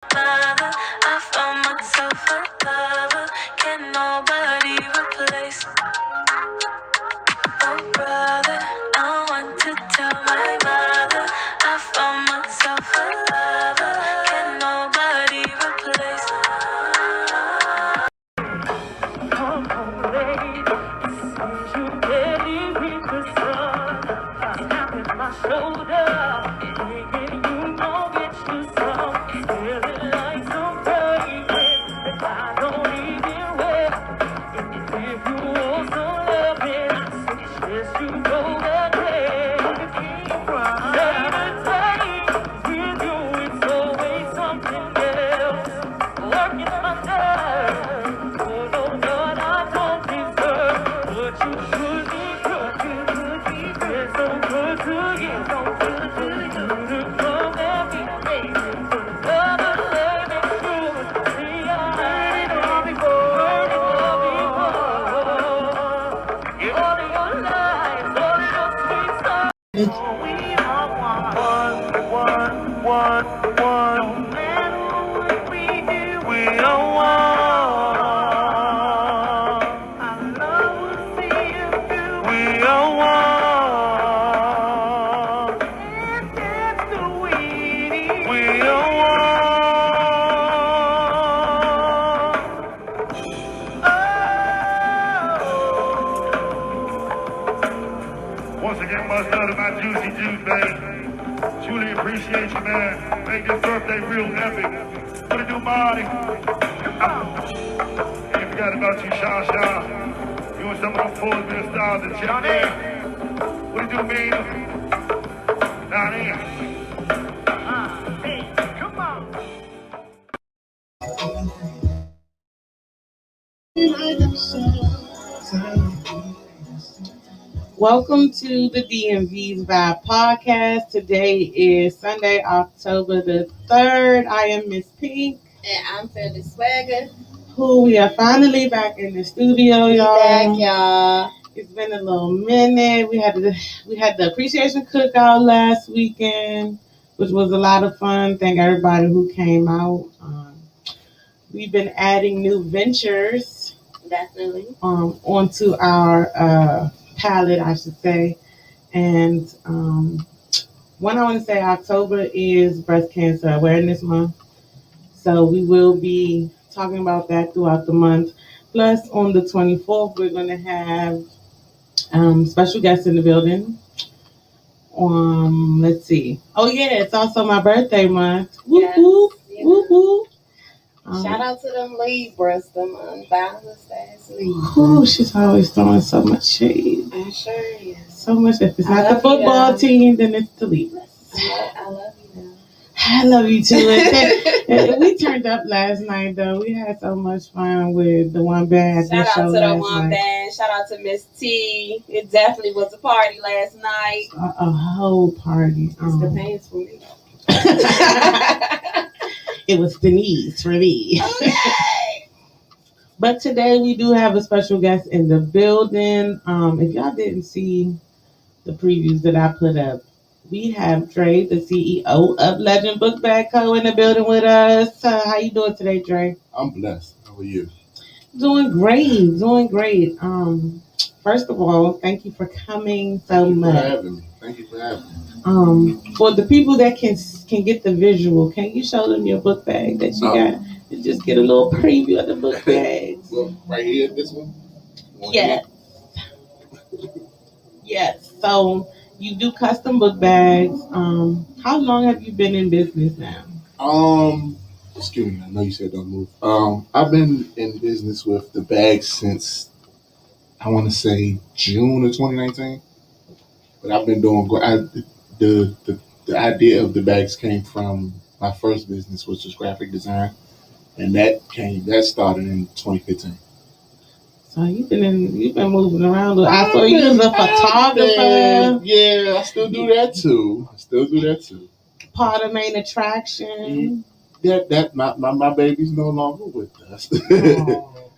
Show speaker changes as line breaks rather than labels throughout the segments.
Mother, I found myself a lover. Can nobody replace? Oh brother, I want to tell my mother I found myself a lover. Can nobody replace? Come home late, since you barely reach the sun. Tapping my shoulder, thinking you know it's too strong. Feeling like some breaking that I don't even wear. If you want some loving, I suggest you go ahead. Day to day, with you it's always something else. Working under, oh no, Lord, I don't deserve what you could be, could be. It's so good to you, so good to you. To come every day, for love and let me through. See, I heard it all before, heard it all before. Give all of your life, all of your sweet stuff. We are one. No matter what we do, we are one. Our love will see us through. We are one. And that's the way it is. We are one. Once again, much love to my juicy juice, babe. Truly appreciate you, man. Make this birthday real epic. What it do, Marty? Ain't forgot about you, Sha Sha. You and some of them fools been styles and shit. What it do, mean? Down here. Hey, come on. Welcome to the DMV's Vibe Podcast. Today is Sunday, October the 3rd. I am Miss Pink.
And I'm Fairly Swagger.
Who we are finally back in the studio, y'all.
Back, y'all.
It's been a little minute. We had the appreciation cookout last weekend, which was a lot of fun. Thank everybody who came out. We've been adding new ventures.
Definitely.
Onto our palette, I should say. And one I want to say October is Breast Cancer Awareness Month. So we will be talking about that throughout the month. Plus, on the 24th, we're going to have special guests in the building. Let's see. Oh, yeah, it's also my birthday month. Whoop,
yes.
whoop, yeah. Whoop, whoop.
Shout out to them Libras, them unbalanced ass Libras.
Oh, she's always throwing so much shade.
I'm sure is.
So much. If it's not the football team, then it's the Libras.
I love you now.
I love you too. We turned up last night, though. We had so much fun with the one band.
Shout out to the one band. Shout out to Miss T. It definitely was a party last night.
A whole party.
It's the pants for me.
It was the knees for me.
Okay.
But today we do have a special guest in the building. If y'all didn't see the previews that I put up, we have Dre, the CEO of Legend Bookbag Co. in the building with us. How you doing today, Dre?
I'm blessed. How are you?
Doing great. First of all, thank you for coming so much.
Thank you for having me.
For the people that can get the visual, can you show them your book bag that you got? And just get a little preview of the book bags.
Well, right here, this one?
Yes. Yes. So you do custom book bags. How long have you been in business now?
Excuse me, I know you said don't move. I've been in business with the bags since I want to say June of 2019. But I've been doing the idea of the bags came from my first business, which was graphic design, and that started in 2015.
So you've been moving around. I saw you as a photographer.
Yeah, I still do that too.
Part of main attraction.
That my baby's no longer with us.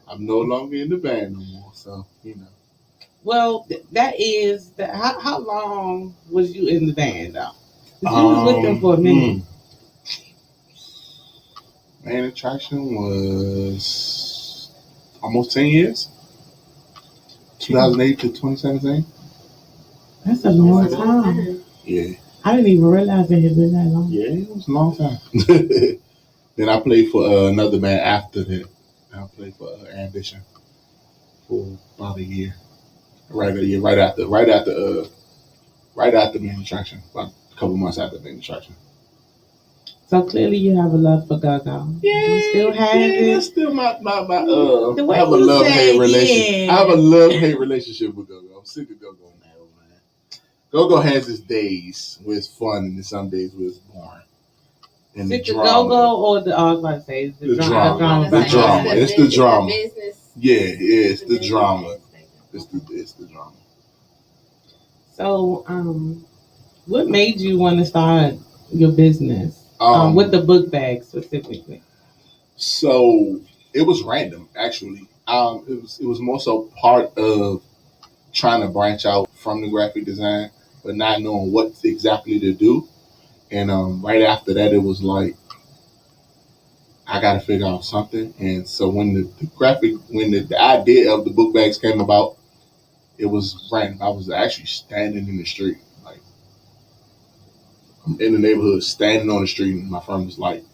I'm no longer in the band no more. So
Well, that is how long was you in the band though? 'Cause you was with them for a minute.
Main attraction was almost 10 years, 2008 to 2017.
That's a long time.
Yeah.
I didn't even realize it had been that long.
Yeah, it was a long time. Then I played for another band after that. I played for Ambition for about a year. Right after main attraction, about a couple months after main attraction.
So clearly you have a love for Go-Go.
Yeah,
you still have it.
That's still my
The way
I have a
you
love
said,
hate relationship.
yeah.
I have a love hate relationship with Go-Go. I'm sick of Go-Go now, man. Go-Go has its days where it's fun and some days where it's boring. And
Sick
the
of
drama.
Go-Go or the I was about to say
The drama.
The drama.
It's the drama.
The business.
Yeah, it's the drama. It's the drama.
So, what made you want to start your business with the Bookbag specifically?
So it was random, actually. It was more so part of trying to branch out from the graphic design, but not knowing what exactly to do. And right after that, it was like I got to figure out something. And so when the idea of the book bags came about, it was random. I was actually standing in the street, like I'm in the neighborhood, standing on the street, and my friend was like,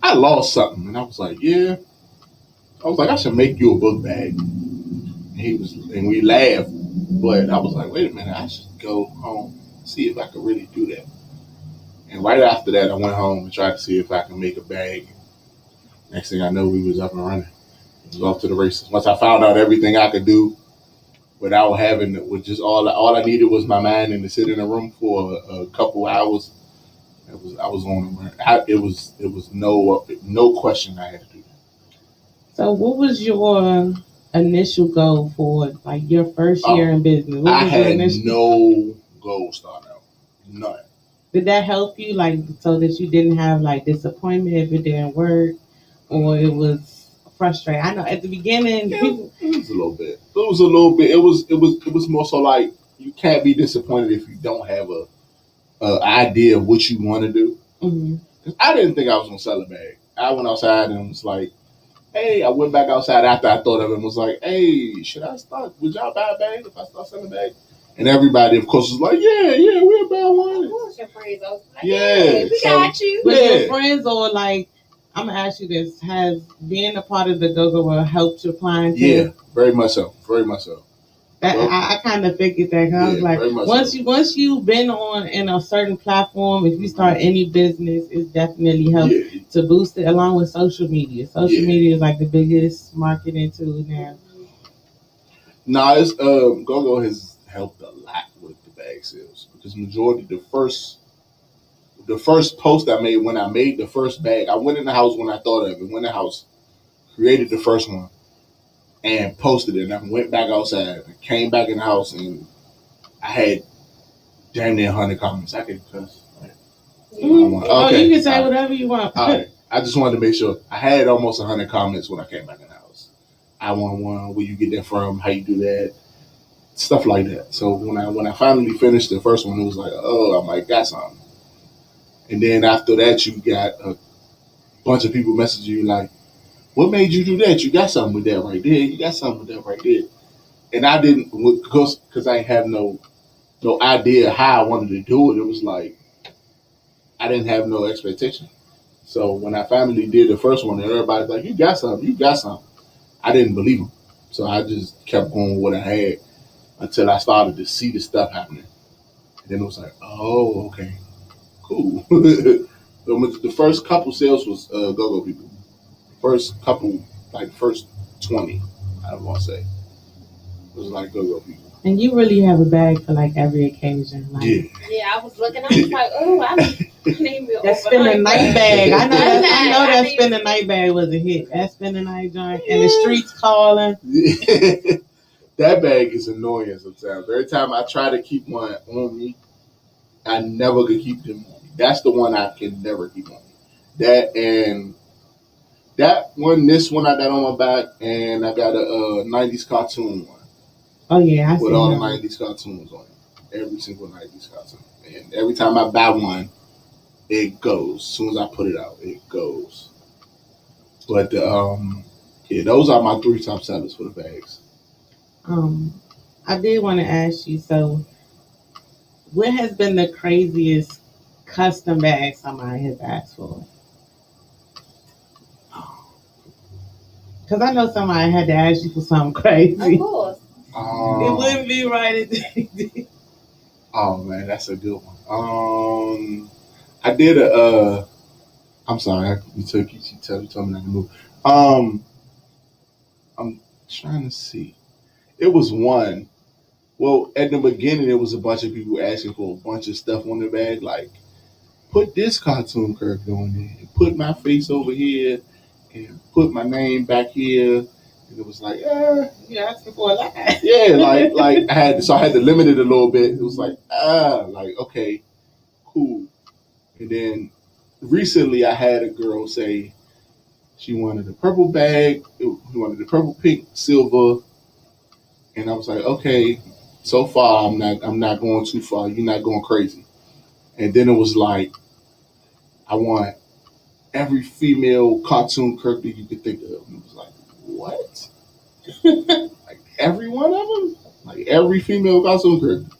"I lost something," and I was like, "Yeah." I was like, "I should make you a book bag." And we laughed, but I was like, "Wait a minute, I should go home see if I could really do that." And right after that, I went home and tried to see if I could make a bag. Next thing I know, we was up and running. It was off to the races. Once I found out everything I could do without having it, with just all I needed was my mind and to sit in a room for a couple hours. I was on. It was no question I had to do that.
So, what was your initial goal for like your first year in business? What
I
was
had no goal starting out. None.
Did that help you, like, so that you didn't have like disappointment if it didn't work, or it was frustrating? I know at the beginning,
it was a little bit. It was more so like you can't be disappointed if you don't have a idea of what you want to do.
Mm-hmm.
I didn't think I was gonna sell a bag. I went outside and was like, "Hey," I went back outside after I thought of it and was like, "Hey, should I start? Would y'all buy a bag if I start selling bags?" And everybody, of course, was like, "Yeah, we'll buy one."
Of course, your friends. I was like,
Yeah,
we got you.
With your friends, or like, I'm gonna ask you this: has being a part of the Go-Go helped your clientele?
Yeah, very much so. Very much so.
I kind of figured that. I was like, once you've been on in a certain platform, if you start any business, it definitely helps to boost it. Along with social media, social media is like the biggest marketing tool now.
Nah, it's Go-Go has helped a lot with the bag sales because majority the first post I made when I made the first bag, I went in the house when I thought of it. Went in the house, created the first one, and posted it. And I went back outside and came back in the house and I had damn near 100 comments. I could cuss. Right?
Okay. You can say whatever you want.
All right. I just wanted to make sure. I had almost 100 comments when I came back in the house. I want one. Where you get that from? How you do that? Stuff like that. So when I finally finished the first one, it was like, oh, I might got something. And then after that, you got a bunch of people messaging you like, "What made you do that? You got something with that right there. You got something with that right there." And I didn't, because I have no idea how I wanted to do it. It was like I didn't have no expectation. So when I finally did the first one, and everybody's like, "You got something. You got something." I didn't believe them. So I just kept going with what I had until I started to see the stuff happening. And then it was like, oh, okay, cool. The first couple sales was Go-Go people. First couple, like first 20, I want to say, it was like Go-Go people.
And you really have a bag for like every occasion. Like,
yeah, I was looking. I was like, oh, I need me
that spend the night bag. I know that spend the night bag was a hit. That spend the night joint and the streets calling.
That bag is annoying sometimes. Every time I try to keep one on me, I never could keep them on me. That's the one I can never keep on me. This one I got on my back, and I got a 90s cartoon one.
Oh yeah,
with all the 90s cartoons on it. Every single 90s cartoon. And every time I buy one, it goes. As soon as I put it out, it goes. But yeah, those are my 3 top sellers for the bags.
I did want to ask you. So, what has been the craziest custom bag somebody has asked for? Because I know somebody had to ask you for something crazy.
Of course.
It wouldn't be right if they did.
Oh man, that's a good one. I did I'm sorry, you told me not to move. I'm trying to see. It was one. Well, at the beginning, it was a bunch of people asking for a bunch of stuff on their bag, like put this cartoon character on there, and put my face over here, and put my name back here. And it was like,
you're asking for a lot.
Yeah, like I had to limit it a little bit. It was like, like okay, cool. And then recently, I had a girl say she wanted a purple bag. She wanted the purple, pink, silver, and I was like, okay. So far, I'm not going too far. You're not going crazy. And then it was like, I want every female cartoon character you could think of. And it was like, what? Like every one of them? Like every female cartoon character?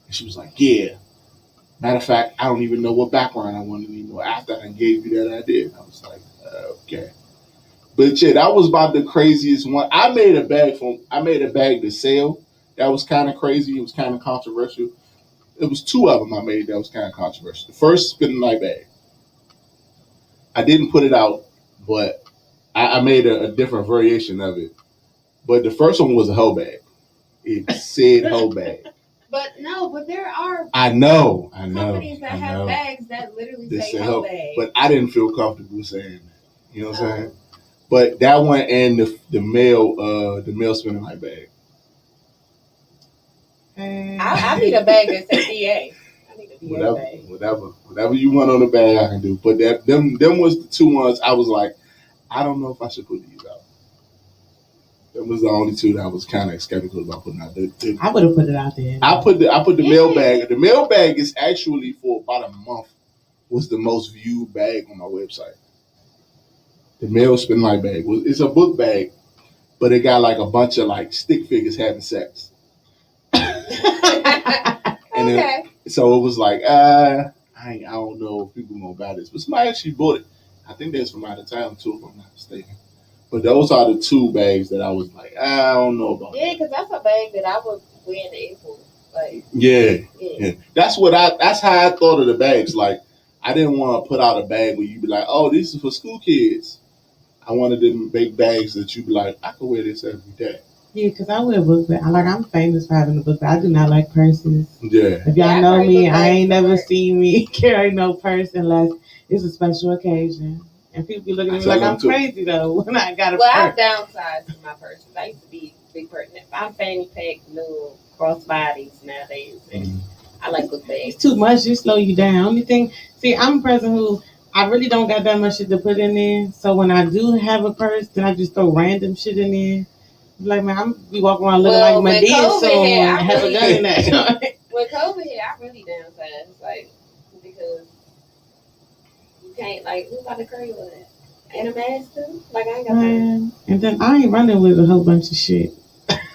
And she was like, yeah. Matter of fact, I don't even know what background I wanted anymore after I gave you that idea. And I was like, okay. But yeah, that was about the craziest one. I made a bag to sell. That was kind of crazy. It was kind of controversial. It was 2 of them I made that was kind of controversial. The first spinning light bag. I didn't put it out, but I made a different variation of it. But the first one was a hoe bag. It said hoe bag.
But there are
I know
companies that have bags that literally say hoe bag.
But I didn't feel comfortable saying that. You know what I'm saying? But that one and the male spinning light bag.
I need a bag that says DA. I need a DA bag.
Whatever you want on the bag, I can do. But them was the 2 ones I was like, I don't know if I should put these out. That was the only 2 that I was kind of skeptical about putting out.
I would have put it out there.
I put the mail bag. The mail bag is actually for about a month was the most viewed bag on my website. The mail spin light bag. It's a book bag, but it got like a bunch of like stick figures having sex.
Okay.
So it was like, I don't know if people gonna buy this, but somebody actually bought it. I think that's from out of town too, if I'm not mistaken. But those are the 2 bags that I was like, I don't know about.
Yeah, because that's a bag that I would wear in the airport. Like,
yeah. That's how I thought of the bags. Like, I didn't want to put out a bag where you'd be like, oh, this is for school kids. I wanted them big bags that you'd be like, I could wear this every day.
Yeah, because I wear book bag. I'm famous for having a book bag. I do not like purses.
Yeah.
If y'all know me, I ain't never seen me carry no purse unless it's a special occasion. And people be looking at me like I'm crazy though when I got a purse.
Well, I've downsized to my purses. I used to be a big person. I'm fanny pack, little crossbodies nowadays. And I like book bags.
It's too much. It slow you down. Only thing, see, I'm a person who I really don't got that much shit to put in there. So when I do have a purse, then I just throw random shit in there. Like, man, I'm be walking around looking like Medea soon and have a gun in that.
When COVID hit, I really downsized, like, because you can't, like, who's about to carry with that? And a mask too? Like, I ain't got that.
And then I ain't running with a whole bunch of shit.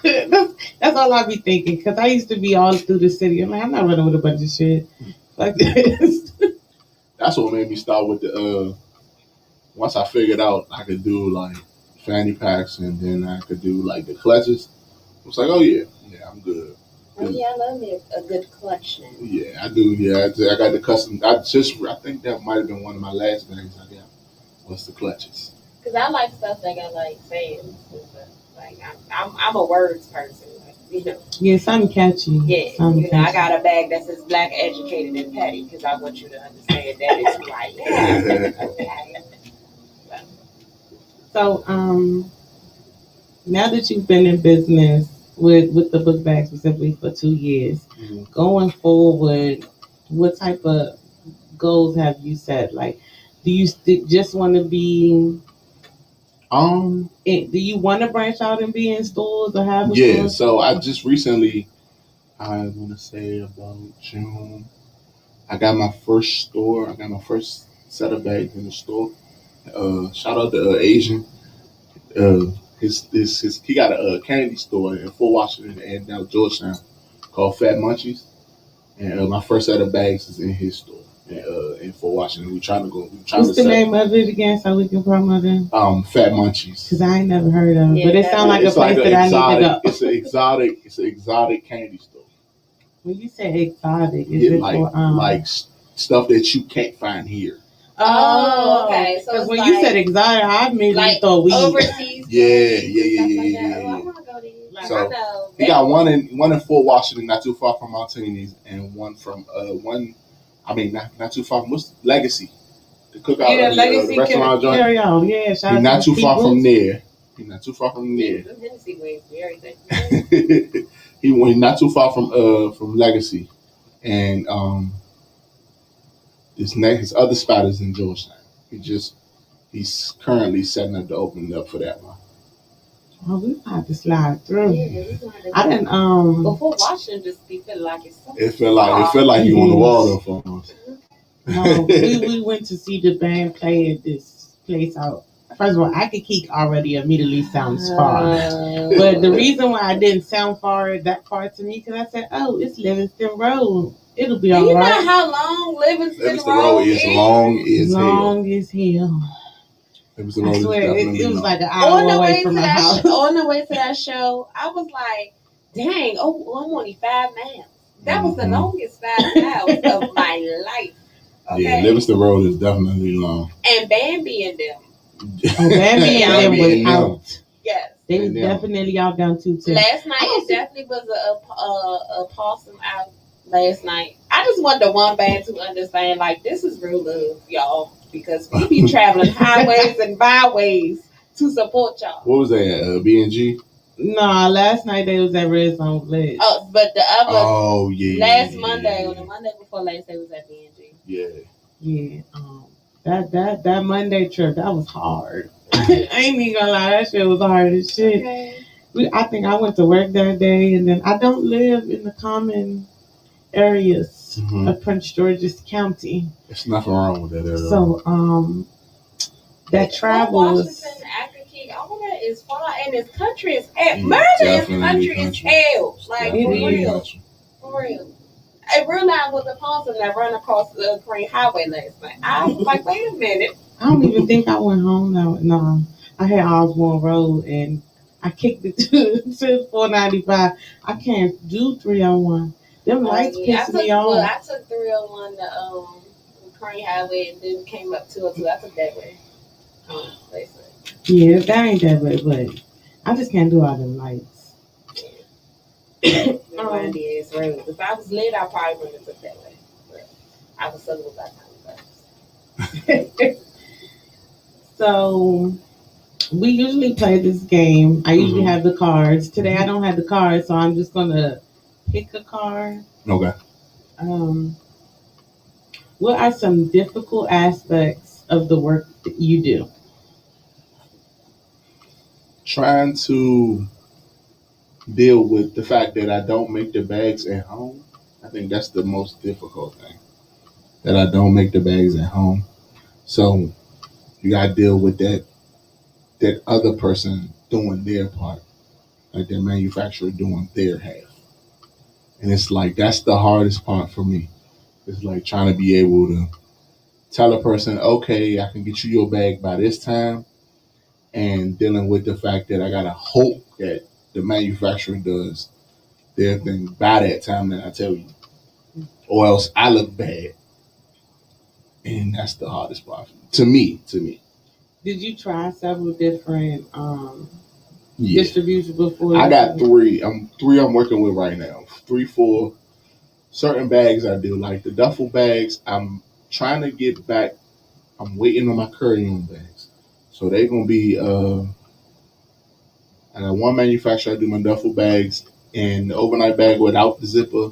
that's all I be thinking, because I used to be all through the city. I'm like, I'm not running with a bunch of shit like this.
That's what made me start with the, once I figured out I could do, like, fanny packs, and then I could do like the clutches. I was like, oh yeah, I'm good.
Oh yeah, I love me a good clutch now.
Yeah, I do. Yeah, I got the custom. I think that might have been one of my last bags I got was the clutches.
Cause I like stuff that got like fans and stuff. Like I'm a words person. Like, you know.
Yeah, something catchy.
Yeah, I got a bag that says Black, Educated, and Petty because I want you to understand that it's like. Yeah.
So, now that you've been in business with the book bag specifically for 2 years, going forward, what type of goals have you set? Like, do you just want to be? Do you want to branch out and be in stores or have?
Yeah. So I just recently, I want to say about June, I got my first store. I got my first set of bags in the store. Shout out to Asian. His he got a candy store in Fort Washington and now Georgetown called Fat Munchies, and my first set of bags is in his store in Fort Washington. We trying to go.
What's the name of it again, so we can promote it?
Fat Munchies.
Cause I ain't never heard of it, but it sounds like a place that I need to go.
It's an exotic candy store.
When you say exotic, is it
like stuff that you can't find here?
Oh, okay. So
because when you said exotic, I immediately thought weed.
Overseas.
Yeah.
I want to go there.
So he got one in Fort Washington, not too far from Martini's, and one from not too far from Legacy, the cookout,
Legacy
the restaurant joint.
Yeah,
He's not too far from there. He's not too far from there.
Hennessy wings, everything.
He's not too far from Legacy, and his other spot is in Georgetown. He's currently setting up to open it up for that one.
Oh, we have to slide through.
Yeah,
I didn't
Before Washington just be feeling like it's so
It felt like you on the water for us.
No, we went to see the band play at this place out. First of all, Akakeek already immediately sounds far. But the reason why I didn't sound that far to me, because I said, oh, it's Livingston Road. It'll be all right.
You know how long Livingston
Road is? Long as hell.
Long as hell.
Livingston Road
I swear,
is
it was like an hour away from my house.
On the way to that show, I was like, dang, I'm only 5 miles. That was the longest 5 miles of my life. Okay?
Yeah, Livingston Road is definitely long.
And Bambi and them.
Bambi and them was out.
Yes.
They was definitely out down too.
Last night, it definitely was a possum out last night. I just want the one band to understand, like, this is real love, y'all. Because we be traveling highways and byways to support y'all.
What was that, B&G?
No, last night they was at Red Zone Blitz.
Oh, but the other...
Oh, yeah.
Last Monday, or the Monday before last, they was at B&G.
Yeah.
Yeah. That Monday trip, that was hard. I ain't even gonna lie, that shit was hard as shit. Okay. I think I went to work that day, and then I don't live in the common areas of Prince George's County.
There's nothing wrong with that area.
So, that travel was...
Washington, Akakeek, all that is far, and this country is hell. Murder in the country is hell. Like, for real. I realized was a possum that run across the Green Highway last night. I was like, wait a minute.
I don't even think I went home now. No, I had Osborne Road and I kicked it to 495. I can't do 301. Them lights pissed me off.
Well, I took 301 to Crane Highway and then came up 202. I took that way.
Yeah, that ain't that way, but I just can't do all them lights.
Windy ass road. If I was lit, I probably wouldn't have took that way. But I was so about time.
So we usually play this game. I usually have the cards. Today I don't have the cards, so I'm just gonna pick a card.
Okay.
What are some difficult aspects of the work that you do?
Trying to deal with the fact that I don't make the bags at home. I think that's the most difficult thing. That I don't make the bags at home. So you gotta deal with that other person doing their part. Like the manufacturer doing their half. And it's like that's the hardest part for me. It's like trying to be able to tell a person, okay, I can get you your bag by this time, and dealing with the fact that I gotta hope that the manufacturer does their thing by that time that I tell you, or else I look bad, and that's the hardest part to me.
Did you try several different distribution before?
I got three. I'm working with right now. 3, 4 certain bags I do, like the duffel bags. I'm trying to get back. I'm waiting on my carry-on bags, so they're gonna be. I got one manufacturer I do my duffel bags and the overnight bag without the zipper,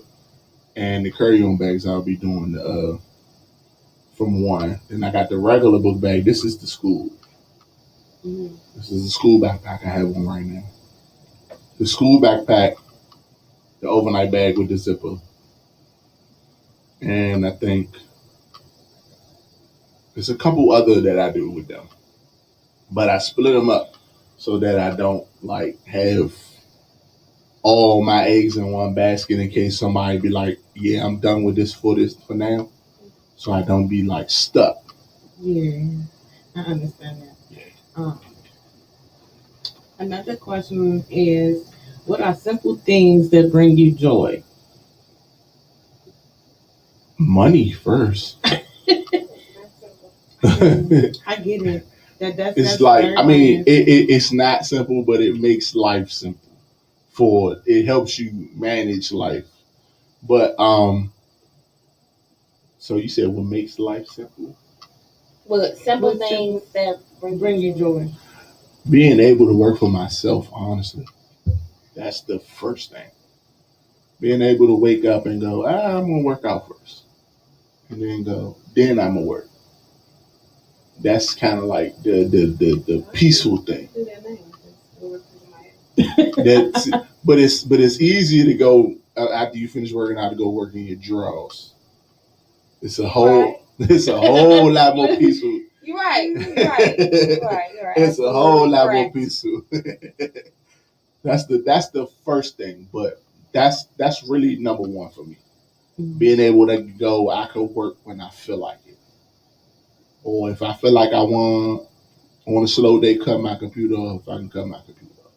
and the carry-on bags I'll be doing from one. Then I got the regular book bag. This is the school. This is the school backpack. I have one right now. The school backpack, the overnight bag with the zipper, and I think there's a couple other that I do with them. but I split them up so that I don't like have all my eggs in one basket in case somebody be like, yeah, I'm done with this for now. So I don't be like stuck.
Yeah, I understand that.
Yeah.
Another question is, what are simple things that bring you joy?
Money first.
I get it.
It's like, I mean, it's not simple, but it makes life simple. It helps you manage life. But so you said what makes life simple?
Well, simple things that bring you joy.
Being able to work for myself, honestly. That's the first thing. Being able to wake up and go, I'm gonna work out first. And then I'm gonna work. That's kind of like the peaceful thing. But it's easier to go after you finish working out to go work in your drawers. It's a whole lot more peaceful.
You're right.
It's a whole lot more peaceful. That's the first thing, but that's really number one for me. Mm-hmm. Being able to go, I could work when I feel like it, or if I feel like I want on a slow day, cut my computer off. I can cut my computer off.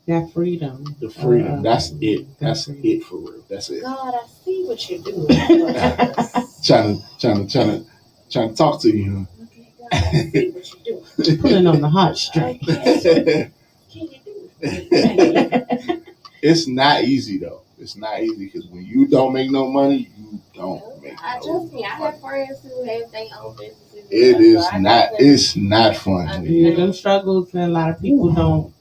That freedom.
The freedom. That's it. That's it for real. That's it.
God, I see what you're doing.
trying to talk to you.
Okay, God, I see what you're doing.
Pulling on the heartstrings.
Can you do it?
It's not easy though. It's not easy because when you don't make no money, you don't make no
trust me, I have friends who have their own businesses.
It's not fun.
Yeah, them struggles and a lot of people don't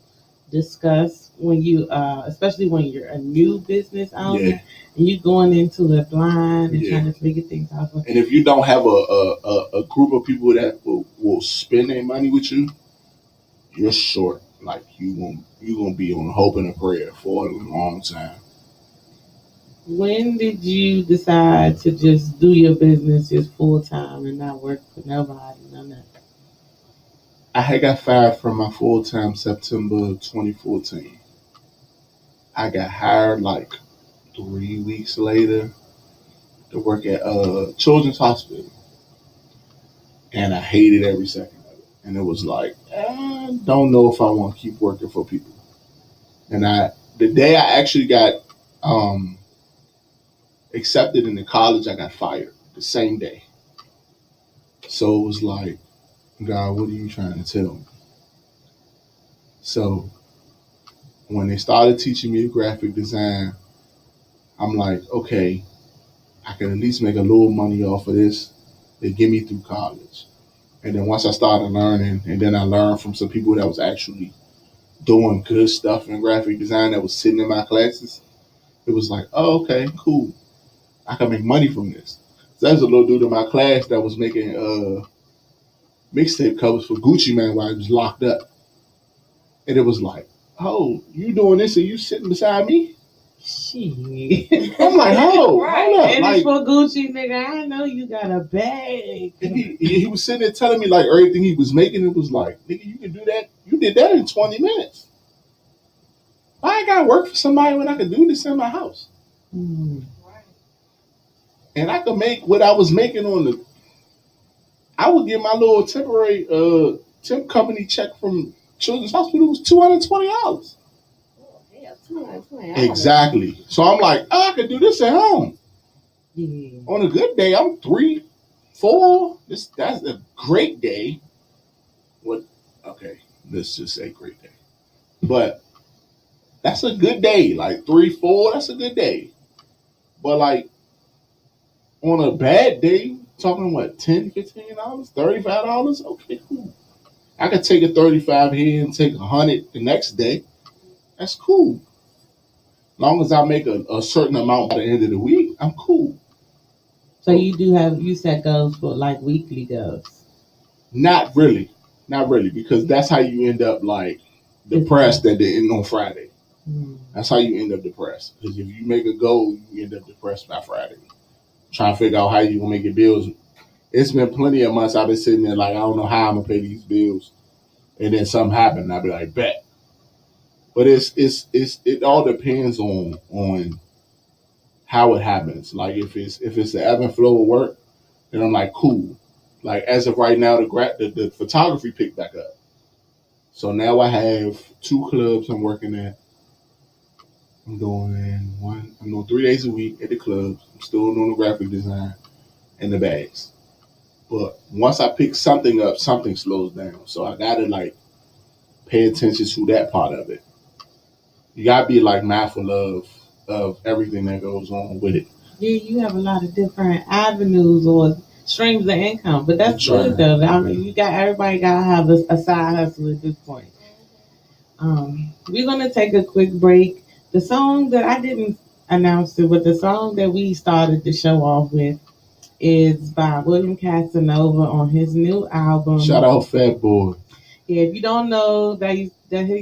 discuss when you, especially when you're a new business owner and you going into it blind and trying to figure things out.
And if you don't have a group of people that will spend their money with you, you're short. Like you gonna be on hope and a prayer for a long time.
When did you decide to just do your business just full time and not work for nobody? None of that?
I had got fired from my full time September 2014. I got hired like 3 weeks later to work at a children's hospital, and I hated every second of it. And it was like, I don't know if I want to keep working for people. And the day I actually got accepted into college, I got fired the same day. So it was like, God, what are you trying to tell me? So when they started teaching me graphic design, I'm like, okay, I can at least make a little money off of this. They get me through college. And then once I started learning, and then I learned from some people that was actually doing good stuff in graphic design that was sitting in my classes, it was like, oh, okay, cool. I can make money from this. So there's a little dude in my class that was making mixtape covers for Gucci Mane while he was locked up. And it was like, oh, you doing this and you sitting beside me?
Shit.
I'm like, hold up.
And
like,
it's for Gucci, nigga. I know you got a bag.
And he was sitting there telling me like everything he was making. It was like, nigga, you can do that. You did that in 20 minutes. Why I gotta work for somebody when I could do this in my house?
Mm.
And I could make what I was making I would get my little temporary temp company check from Children's Hospital. It was $220. Exactly. So I'm like, I could do this at home. Yeah. On a good day, I'm 3, 4. That's a great day. Okay, let's just say great day. But that's a good day. Like 3, 4, that's a good day. But like on a bad day, talking what, $10, $15, $35? Okay, cool. I could take a 35 here and take 100 the next day. That's cool. Long as I make a certain amount by the end of the week, I'm cool.
So you set goals for like weekly goals?
Not really, because that's how you end up like depressed at the end on Friday. Mm. That's how you end up depressed. Because if you make a goal, you end up depressed by Friday. Trying to figure out how you gonna make your bills it's been plenty of months I've been sitting there like I don't know how I'm gonna pay these bills, and then something happened, and I'll be like, bet. But it all depends on how it happens. Like if it's the ebb and flow of work, then I'm like cool. Like as of right now, the photography picked back up. So now I have 2 clubs I'm working at. I'm doing 3 days a week at the clubs. I'm still doing the graphic design and the bags. But once I pick something up, something slows down. So I gotta like pay attention to that part of it. You gotta be like mindful of everything that goes on with it.
Yeah, you have a lot of different avenues or streams of income, but that's good though. I mean, everybody gotta have a side hustle at this point. We're gonna take a quick break. The song that I didn't announce it, but the song that we started the show off with is by William Casanova on his new album.
Shout out Fat Boy.
Yeah, if you don't know that he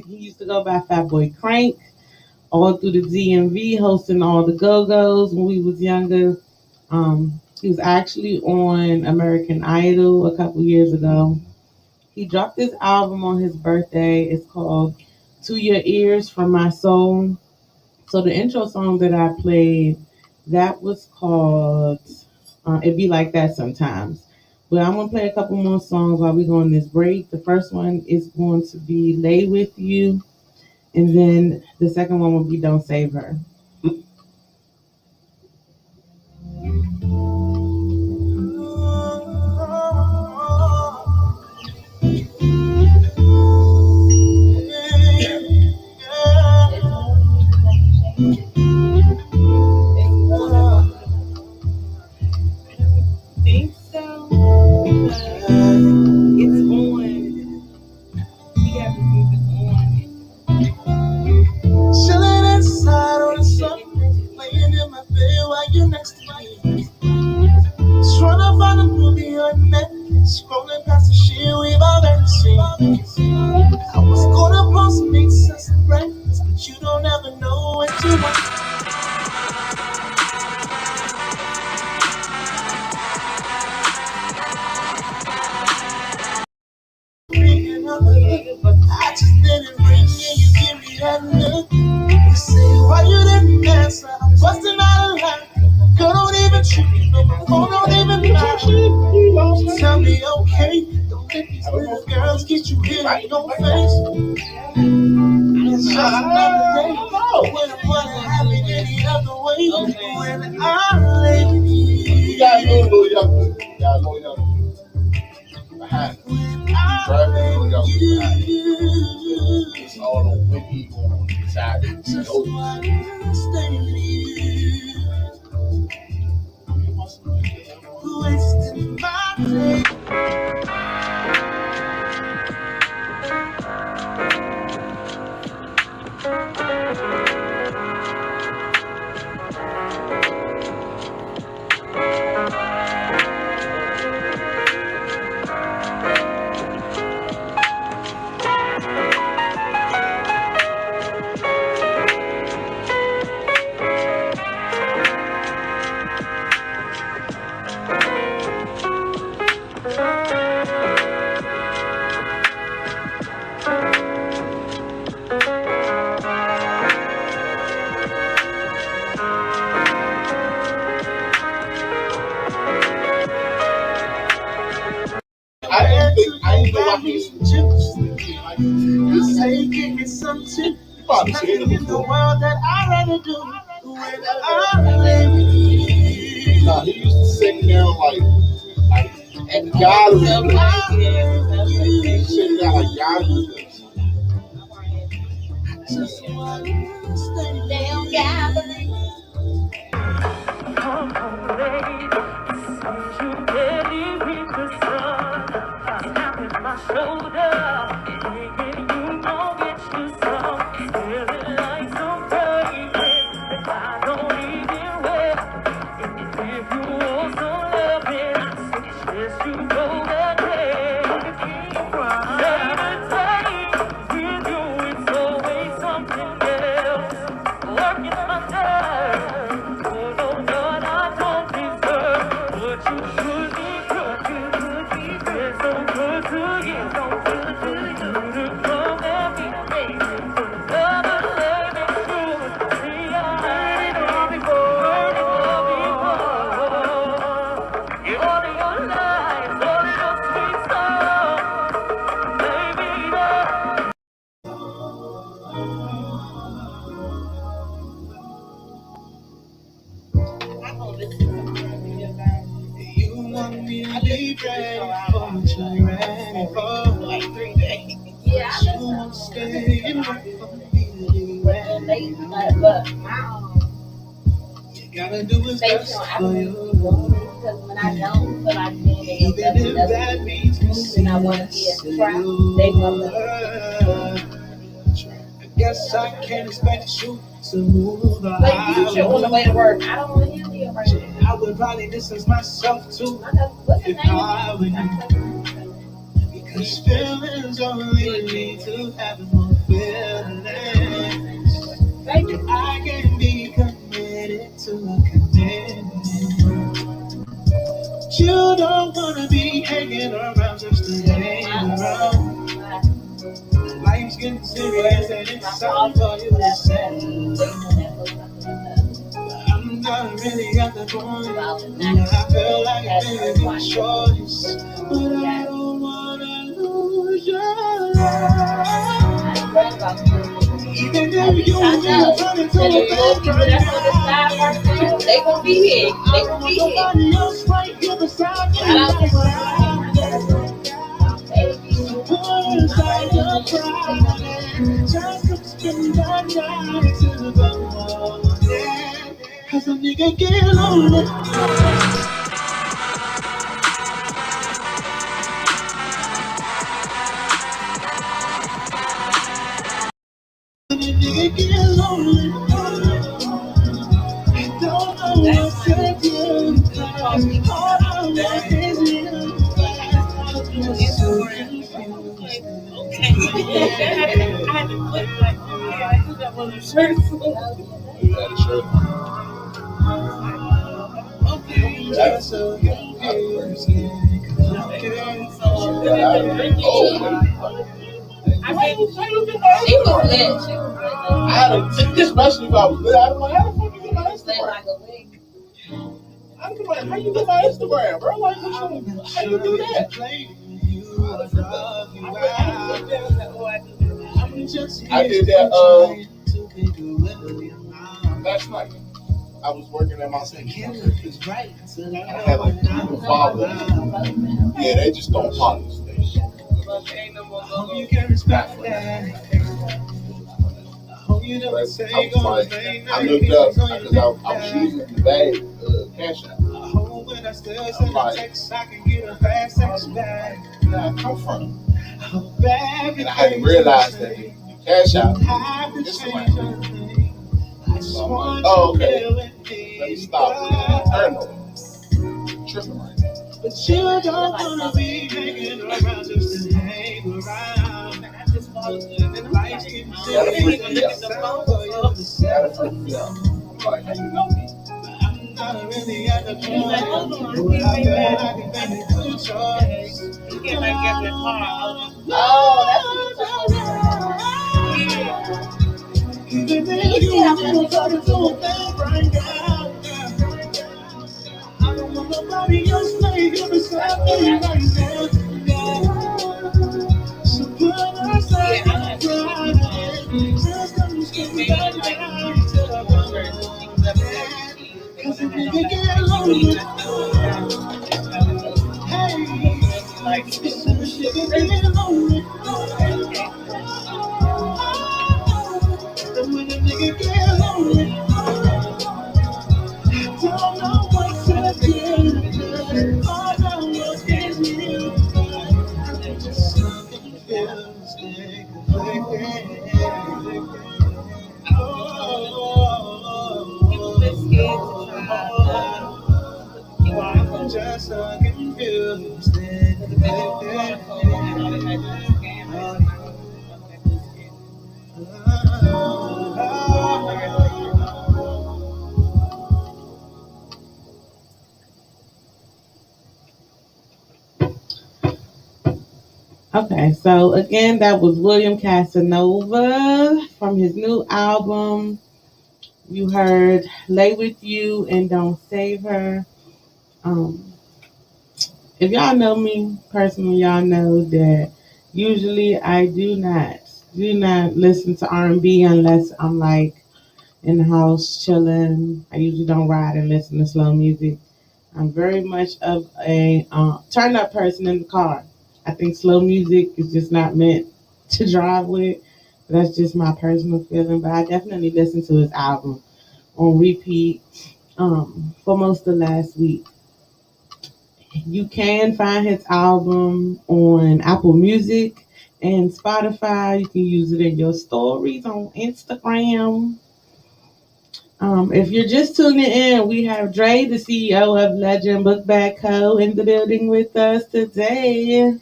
used to go by Fat Boy Crank all through the DMV, hosting all the Go-Go's when we was younger. He was actually on American Idol a couple years ago. He dropped this album on his birthday. It's called To Your Ears From My Soul. So the intro song that I played, that was called It Be Like That Sometimes. But I'm going to play a couple more songs while we go on this break. The first one is going to be Lay With You. And then the second one will be Don't Save Her. Think so? It's on. We got the music on.
Chilling inside on the sun, laying in my bed while you're next to me. Trying to find a movie on Netflix, scrolling past the shit we've already seen. I was gonna post some make sense of breakfast, but you don't ever know what you want. I just didn't ring and you give me that look. You say why you didn't answer? I'm busting out of line. Girl, don't even treat me, no, my phone don't even lie. Tell me okay, don't let these little girls get you hit in your face. It's just another day. When I wanna have it any other way. When I lay with you.
You got Lil Young. You got Lil Young. Behind it. Driving Lil Young behind it. It's all on when he on the side.
Just wanna stay with you. Wasting my day.
I ain't know why he's
You say give me some tip. Nothing in the world that I'd rather do when I lay with you.
Nah, he used to sing down like at the gallery. Sitting down like gallery.
Just wanna stay down gallery.
Come home late, see you barely reach the sun. Tapping my shoulder, thinking you won't get you some. Feeling like some fragrance that I don't even wear. If you want some loving, I suggest you go that way. Day to day, with you it's always something else. Working my nerves. Oh no, Lord, I don't deserve what you should be good. But gotta do is best for you. Because when I don't feel like being in your best, that means and I want to be a trap, they gonna I guess I can't expect you to move on. Like you should on the way to work. I don't want to hear you right now. I would probably distance myself too if I were you. Because feelings only lead to having more feelings. I can be committed to a commitment. You don't wanna be hanging around just to hang around. Life's getting serious and it's time for you to say. I'm not really at the point where I feel like it's a choice, but I don't wanna lose your love. Even if you turn into a bad girl, they gon' be here. They gon' be here. Nobody else right here beside me. Put aside your pride, just come spend the night till the morning. 'Cause a nigga get lonely. Nigga get lonely. Don't know what to do. All I want is you. I had to put like, I put that on the shirt. You had a shirt. Okay. That's so good. She was lit. I had a, especially if I was lit, I'd be like, how the fuck you get my Instagram? Like a lick. I'd be like, how you get my Instagram, bro? Like, how you do that? I did that last night. I was working at my center. I had like people follow. Yeah, they just don't follow this. You can respect that. I was like, I looked up because I was using the bag, cash app. I'm like, I can get a fast sex bag. Where I come from? And I hadn't realized that the cash app is Instagram. So I'm like, oh, okay. Let me stop. Turn over. Tripping right now. But you don't wanna be hanging around just to hang around. And life's getting serious. Like, how you know me? I'm not really at the point where I feel like I can make a good choice. You can't make every part. Oh, that's even if you want to do a thing right now. I don't want nobody else laying here beside me right now. So put aside your pride. Just come spend that night till I come back. 'Cause a nigga get lonely. Hey, like this nigga get lonely. And when a nigga get lonely, don't know what to do. All I want is you. Just something feels people been scared to try. I'm just so confused.
Okay, so again, that was William Casanova from his new album. You heard Lay With You and Don't Save Her. If y'all know me personally, y'all know that usually I do not listen to R&B unless I'm like in the house chilling. I usually don't ride and listen to slow music. I'm very much of a turn up person in the car. I think slow music is just not meant to drive with. That's just my personal feeling, but I definitely listened to his album on repeat for most of last week. You can find his album on Apple Music and Spotify. You can use it in your stories on Instagram. If you're just tuning in, we have Dre, the CEO of Legend Bookbag Co., in the building with us today.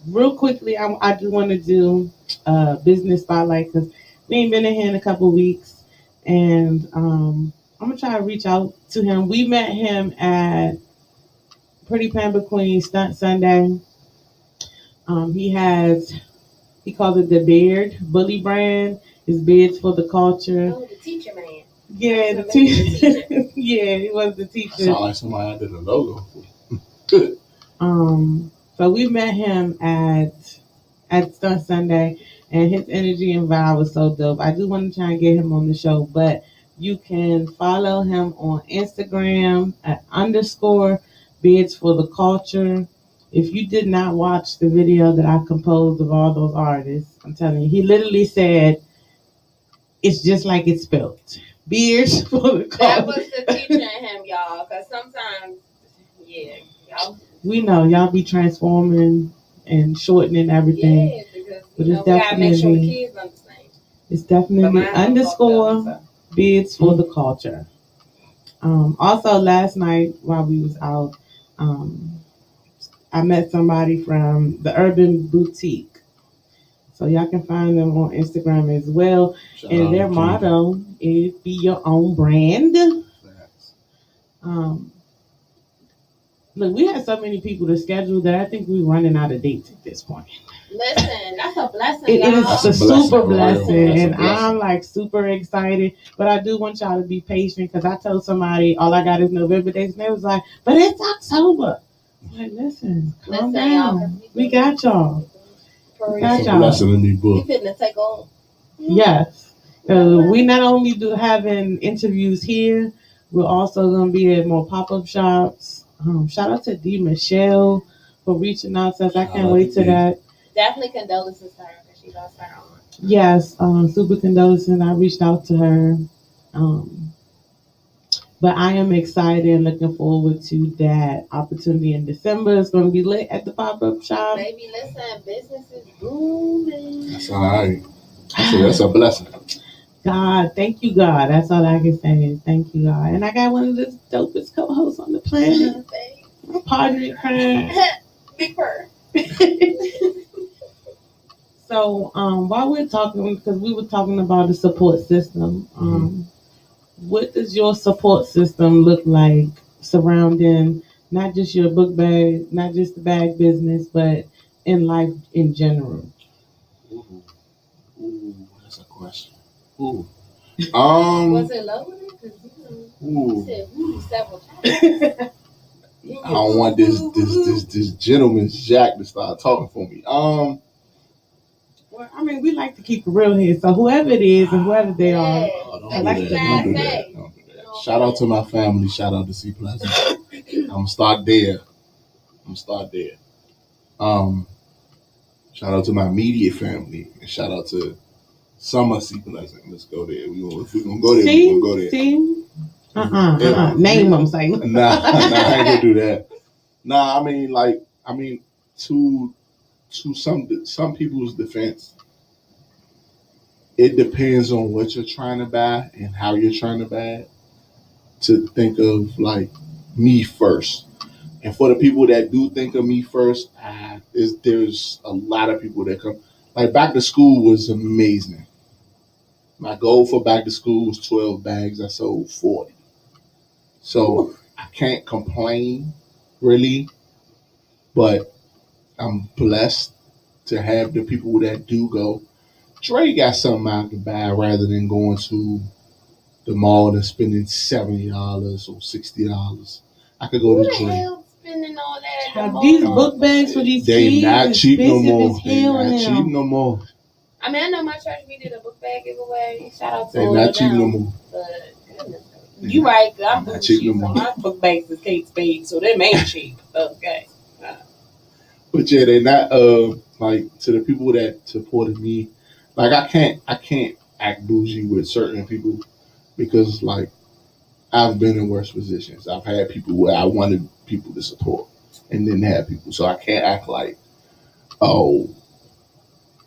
Real quickly, I just want to do a business spotlight because we ain't been in here in a couple weeks, and I'm gonna try to reach out to him. We met him at Pretty Pamper Queen Stunt Sunday. He calls it the Beard Bully brand. His beards for the culture.
Oh, the teacher man.
Yeah, the teacher. Yeah, he was the teacher.
Sound like somebody did a logo.
So we met him at Stunt Sunday, and his energy and vibe was so dope. I do want to try and get him on the show, but you can follow him on Instagram at _Beards for the Culture. If you did not watch the video that I composed of all those artists, I'm telling you, he literally said, it's just like it's spelled. Beards for the culture.
That was the teacher in him, y'all, because sometimes, yeah, y'all.
We know y'all be transforming and shortening everything.
Yeah, because
but
we gotta make sure the kids understand.
It's definitely _Beards for the Culture. Also, last night while we was out, I met somebody from the Urban Boutique. So y'all can find them on Instagram as well. And their motto is be your own brand. Look, we had so many people to schedule that I think we're running out of dates at this point.
Listen, that's a blessing.
It is a super blessing, and
blessing.
I'm like super excited. But I do want y'all to be patient because I told somebody all I got is November dates, and they was like, "But it's October." I'm like, listen, calm down. We got y'all. We got y'all.
Blessing in the book.
We finna take on.
Yes, we not only do having interviews here, we're also gonna be at more pop-up shops. Shout out to D. Michelle for reaching out to us. I can't wait to that.
Definitely condolences to her because she lost her aunt.
Yes, super condolences. I reached out to her. But I am excited and looking forward to that opportunity in December. It's going to be lit at the pop-up shop.
Baby, listen, business is booming.
That's all right. That's a blessing.
God, thank you, God. That's all I can say is thank you, God. And I got one of the dopest co-hosts on the planet. My partner crying.
Big purr.
So while we're talking, because we were talking about the support system, what does your support system look like surrounding not just your book bag, not just the bag business, but in life in general?
Ooh, that's a question. Was
it love with it? Because you said several times.
I don't want this gentleman's Jack to start talking for me.
Well, I mean, we like to keep it real here. So whoever it is and whoever they are,
don't do that. Shout out to my family. Shout out to C Plaza. I'm gonna start there. Shout out to my immediate family and shout out to some of C Plaza. Let's go there. If we're gonna go there, we're gonna go there.
Name them, say.
Nah, I ain't gonna do that. Nah, I mean, to some people's defense, it depends on what you're trying to buy and how you're trying to buy it. To think of like me first, and for the people that do think of me first, there's a lot of people that come. Like back to school was amazing. My goal for back to school was 12 bags. I sold 40. So I can't complain really, but I'm blessed to have the people that do go. Dre got something I can buy rather than going to the mall and spending $70 or $60. I could go to Dre.
Hell spending all that?
These book bags for these
kids not cheap no more.
They not
cheap no more.
I mean, I know my church, we did a book bag giveaway. Shout out to
they not cheap no more.
But goodness, you right. I'm
not cheap no more.
My book bags is Kate Spade, so they ain't cheap. Okay.
But yeah, they're not like to the people that supported me. Like I can't act bougie with certain people because like I've been in worse positions. I've had people where I wanted people to support and didn't have people, so I can't act like oh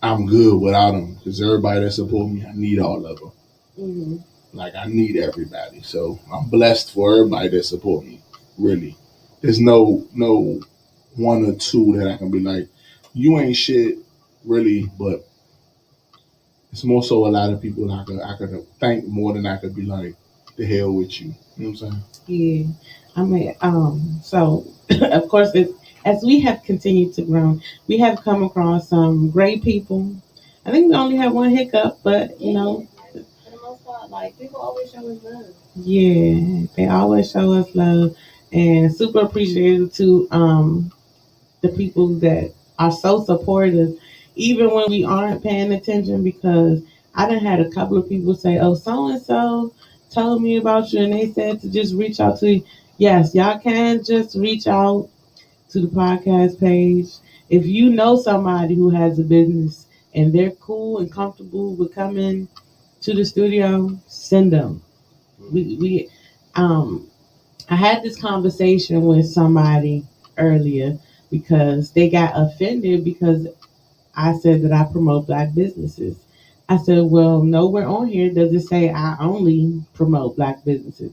I'm good without them because everybody that support me, I need all of them.
Mm-hmm.
Like I need everybody, so I'm blessed for everybody that support me. Really, there's no one or two that I can be like, you ain't shit, really. But it's more so a lot of people I could thank more than I could be like, the hell with you. You know what I'm saying?
Yeah. I mean, so of course, as we have continued to grow, we have come across some great people. I think we only have one hiccup, but you know,
for the most part, like people always show us love.
yeah, they always show us love, and super appreciative to the people that are so supportive, even when we aren't paying attention. Because I done had a couple of people say, "Oh, so and so told me about you, and they said to just reach out to you." Yes, y'all can just reach out to the podcast page. If you know somebody who has a business and they're cool and comfortable with coming to the studio, send them. We I had this conversation with somebody earlier because they got offended because I said that I promote black businesses. I said, well, nowhere on here does it say I only promote black businesses.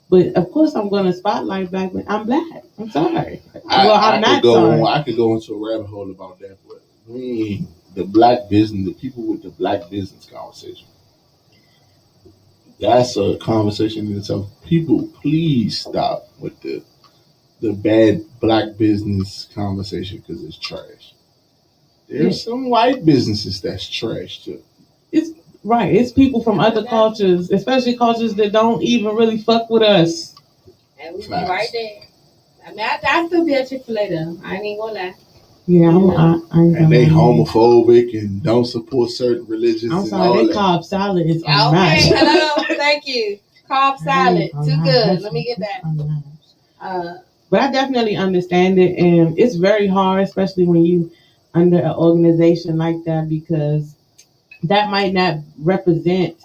But of course, I'm going to spotlight black. I'm black. I'm sorry. I'm not sorry.
I could go into a rabbit hole about that, but the black business, the people with the black business conversation. That's a conversation in itself. People, please stop with the bad black business conversation because it's trash. There's some white businesses that's trash too.
It's right. It's people from other cultures, especially cultures that don't even really fuck with us.
And we be right there. I mean, I still be at Chick-fil-A though. I ain't even gonna lie.
Yeah,
and they homophobic and don't support certain religions.
I'm sorry, they Cobb salad is unmatched.
Okay, hello, thank you. Cobb salad, too good. Let me get that.
But I definitely understand it, and it's very hard, especially when you under an organization like that, because that might not represent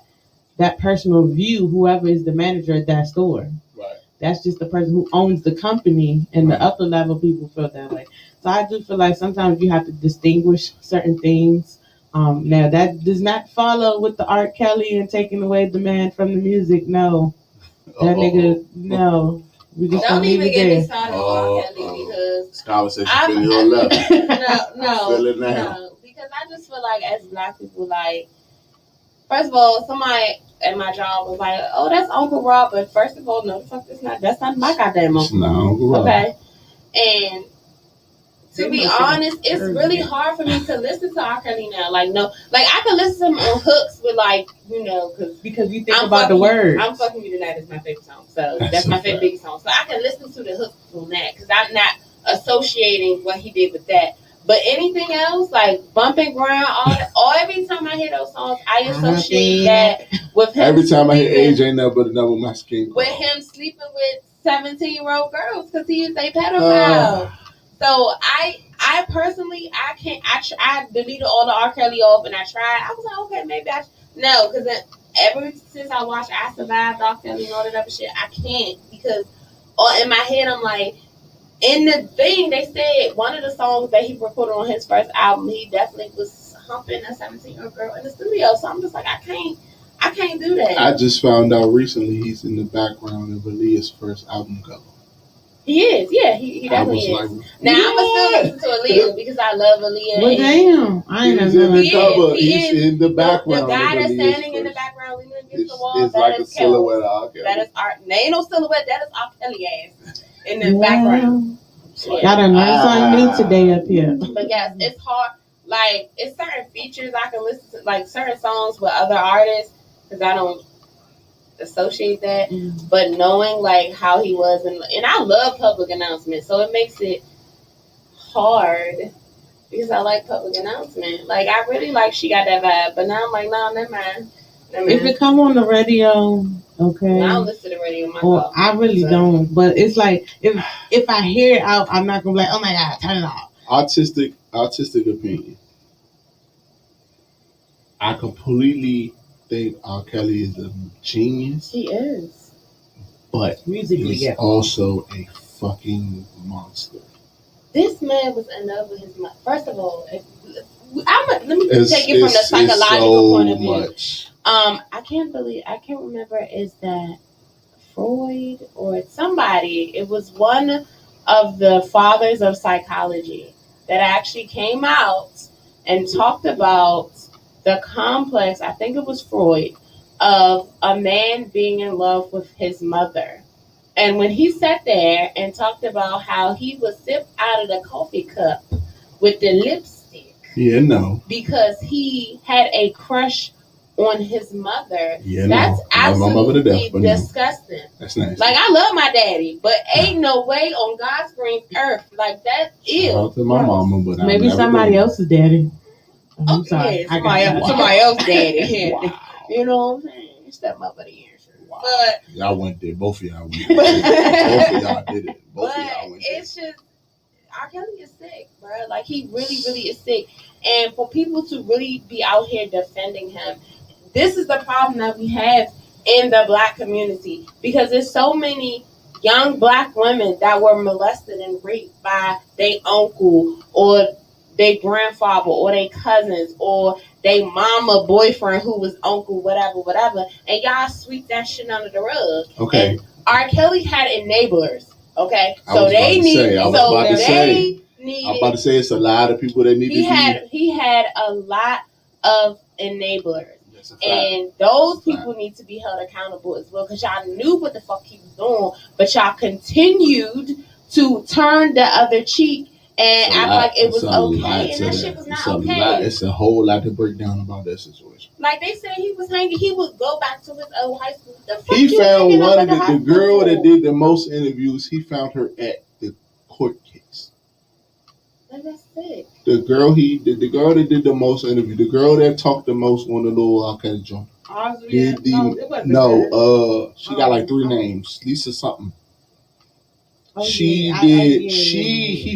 that personal view. Whoever is the manager at that store,
right? That's
just the person who owns the company, and the upper level people feel that way. So I do feel like sometimes you have to distinguish certain things. Now that does not follow with the R. Kelly and taking away the man from the music. No, that nigga, no. We just
don't even get me started on R. Kelly because
this conversation really on left.
No, because I just feel like as black people, like first of all, somebody at my job was like, "Oh, that's Uncle Rob," but first of all, no, fuck, that's not my goddamn uncle.
No, Uncle Rob.
Okay, and to be honest, it's really hard for me to listen to R. Kelly now. Like, no, like I can listen to him on hooks with, like, you know, because
you think about the words.
I'm Fucking You Tonight is my favorite song, so that's my favorite big song. So I can listen to the hooks on that because I'm not associating what he did with that. But anything else, like Bumping Ground, all every time I hear those songs, I associate that with him.
Every time I hear age ain't nothing but another my skin.
With him sleeping with 17-year-old girls because he is a pedophile. So I personally, I can't. I deleted all the R. Kelly off, and I tried. I was like, okay, maybe no, because ever since I watched I Survived, R. Kelly, and all that other shit, I can't because in my head I'm like, in the thing they said one of the songs that he recorded on his first album, he definitely was humping a 17-year-old girl in the studio. So I'm just like, I can't do that.
I just found out recently he's in the background of Aaliyah's first album cover.
He is, yeah, he definitely is. Like, now I'm gonna still listen to Aaliyah because I love Aaliyah.
Well, damn, I ain't
in the cover. He's in the background.
The guy that's standing in the background leaning against the wall.
It's like a silhouette of R. Kelly.
That is art. There ain't no silhouette. That is R. Kelly ass in the background.
Y'all done learned something new today up here.
But yes, it's hard. Like, it's certain features I can listen to, like certain songs with other artists, because I don't associate that. But knowing like how he was, and I love public announcements, so it makes it hard because I like public announcement. Like, I really like She Got That Vibe, but now I'm like, no, never mind.
If it come on the radio, okay.
I don't listen to the radio myself.
Well, I really don't, but it's like if I hear it out, I'm not gonna be like, oh my god, turn it off.
artistic opinion. I completely think R. Kelly is a genius.
He is.
But
musically,
he's also a fucking monster.
This man was in love with his mother. First of all, let me take it from the psychological point of view. I can't remember, is that Freud or somebody? It was one of the fathers of psychology that actually came out and talked about the complex, I think it was Freud, of a man being in love with his mother. And when he sat there and talked about how he would sip out of the coffee cup with the lipstick.
Yeah, no.
Because he had a crush on his mother.
Yeah,
that's
no.
Absolutely disgusting.
No. That's nice.
Like, I love my daddy, but ain't no way on God's green earth. Like, that is.
Shout out to my mama, but
maybe somebody else's daddy.
I'm sorry. Yeah, somebody else's daddy. Wow. You know what I'm saying? Stepmother the answer. Wow. But
y'all went there. Both of y'all went there. Both of y'all did it. Both of y'all went there.
It's just, R. Kelly is sick, bro. Like, he really, really is sick. And for people to really be out here defending him, this is the problem that we have in the Black community. Because there's so many young Black women that were molested and raped by their uncle or their grandfather or their cousins or their mama boyfriend who was uncle, whatever. And y'all sweep that shit under the rug.
Okay.
And R. Kelly had enablers. Okay.
I'm about to say it's a lot of people that need
He had a lot of enablers. And those people need to be held accountable as well, because y'all knew what the fuck he was doing, but y'all continued to turn the other cheek and act like it was okay, and that shit was not okay.
It's a whole lot to break down about that situation.
Like they said, he was hanging. He would go back to his old high school.
He found one of the girl that did the most interviews. He found her at the court case.
That's sick.
The girl that did the most interview, the girl that talked the most on the little R. Kelly joint. She got like 3 names. Lisa something. He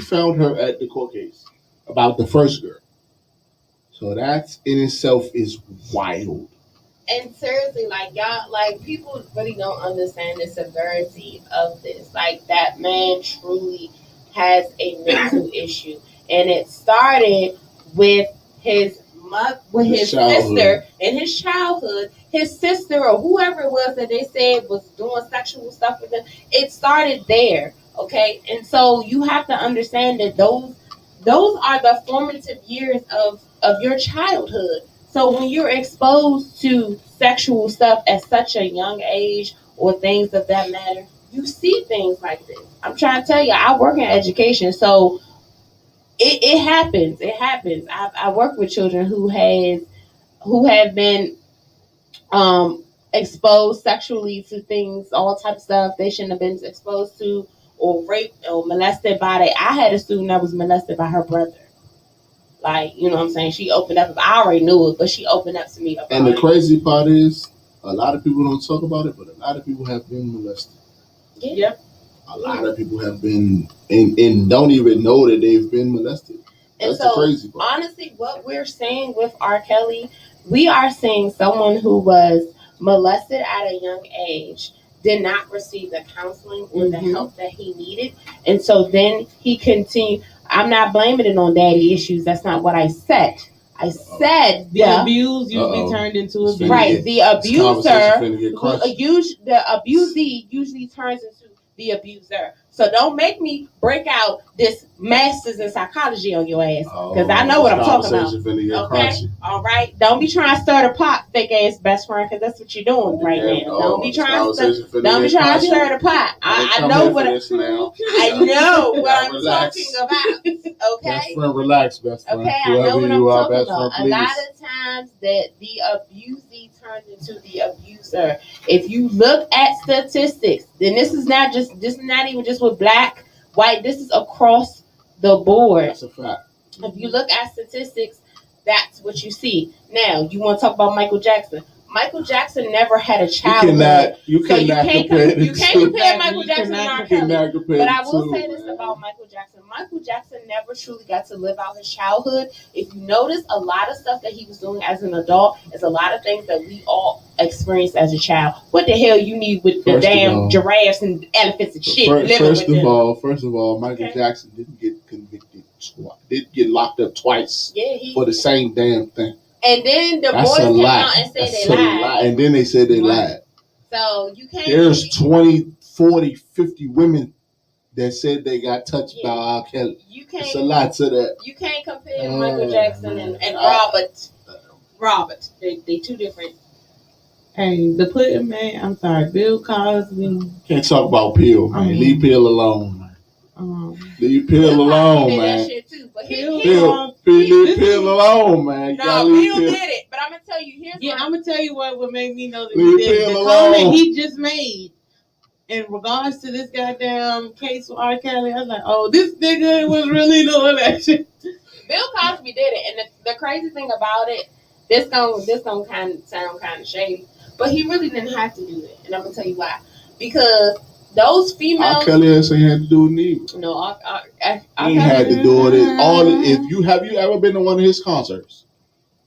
found her at the court case about the first girl. So that in itself is wild.
And seriously, like, y'all, like, people really don't understand the severity of this. Like, that man truly has a mental issue, and it started with his sister in his childhood. His sister or whoever it was that they said was doing sexual stuff with him. It started there, okay? And so you have to understand that those are the formative years of your childhood. So when you're exposed to sexual stuff at such a young age or things of that matter, you see things like this. I'm trying to tell you, I work in education, so it happens. It happens. I work with children who have been exposed sexually to things, all types of stuff they shouldn't have been exposed to, or raped or molested by I had a student that was molested by her brother. Like, you know what I'm saying? She opened up. I already knew it, but she opened up to me about it.
And the crazy part is, a lot of people don't talk about it, but a lot of people have been molested.
Yeah.
A lot of people have been and don't even know that they've been molested. That's the crazy part.
Honestly, what we're seeing with R. Kelly, we are seeing someone who was molested at a young age, did not receive the counseling or the help that he needed. And so then he continued. I'm not blaming it on daddy issues. That's not what I said. I said
the abuse usually turned into abuse.
Right. The abuser, the abusee usually turns into the abuser. So don't make me break out this master's in psychology on your ass, because I know what I'm talking about. Okay? All right? Don't be trying to stir the pot, fake ass best friend, because that's what you're doing right now. Don't be trying to stir the pot. I know what I'm talking about. Okay?
Best friend, relax, best friend.
Okay, I know what I'm talking about. A lot of times that the abusee turns into the abuser. If you look at statistics, then this is not even just with black, white, this is across the board.
That's a fact.
If you look at statistics, that's what you see. Now, you want to talk about Michael Jackson. Michael Jackson never had a childhood.
You cannot compare
Michael Jackson and R. Kelly. But I will say this about Michael Jackson. Michael Jackson never truly got to live out his childhood. If you notice, a lot of stuff that he was doing as an adult is a lot of things that we all experienced as a child. What the hell you need with the damn giraffes and elephants and shit?
First of all, Michael Jackson didn't get convicted twice. Didn't get locked up twice for the same damn thing.
And then the boys came out and said they lied.
And then they said they lied.
So you can't.
There's 20, 40, 50 women that said they got touched by R. Kelly. It's a lot to that.
You can't compare Michael Jackson and Robert. They two different.
Hey, the Pudding Man. I'm sorry, Bill Cosby.
Can't talk about Pill, man. Leave Pill alone, man. Leave Pill alone, man.
That shit too, but
leave Pill alone, man.
No, Bill did it, but I'm gonna tell you.
I'm gonna tell you what made me know that he did it. The comment he just made in regards to this goddamn case with R. Kelly. I was like, oh, this nigga was really doing that shit.
Bill Cosby did it, and the crazy thing about it, this gonna kind of sound kind of shady, but he really didn't have to do it, and I'm gonna tell you why. Because those females.
R. Kelly ain't had to do it neither.
No,
he had to do it. Have you ever been to one of his concerts?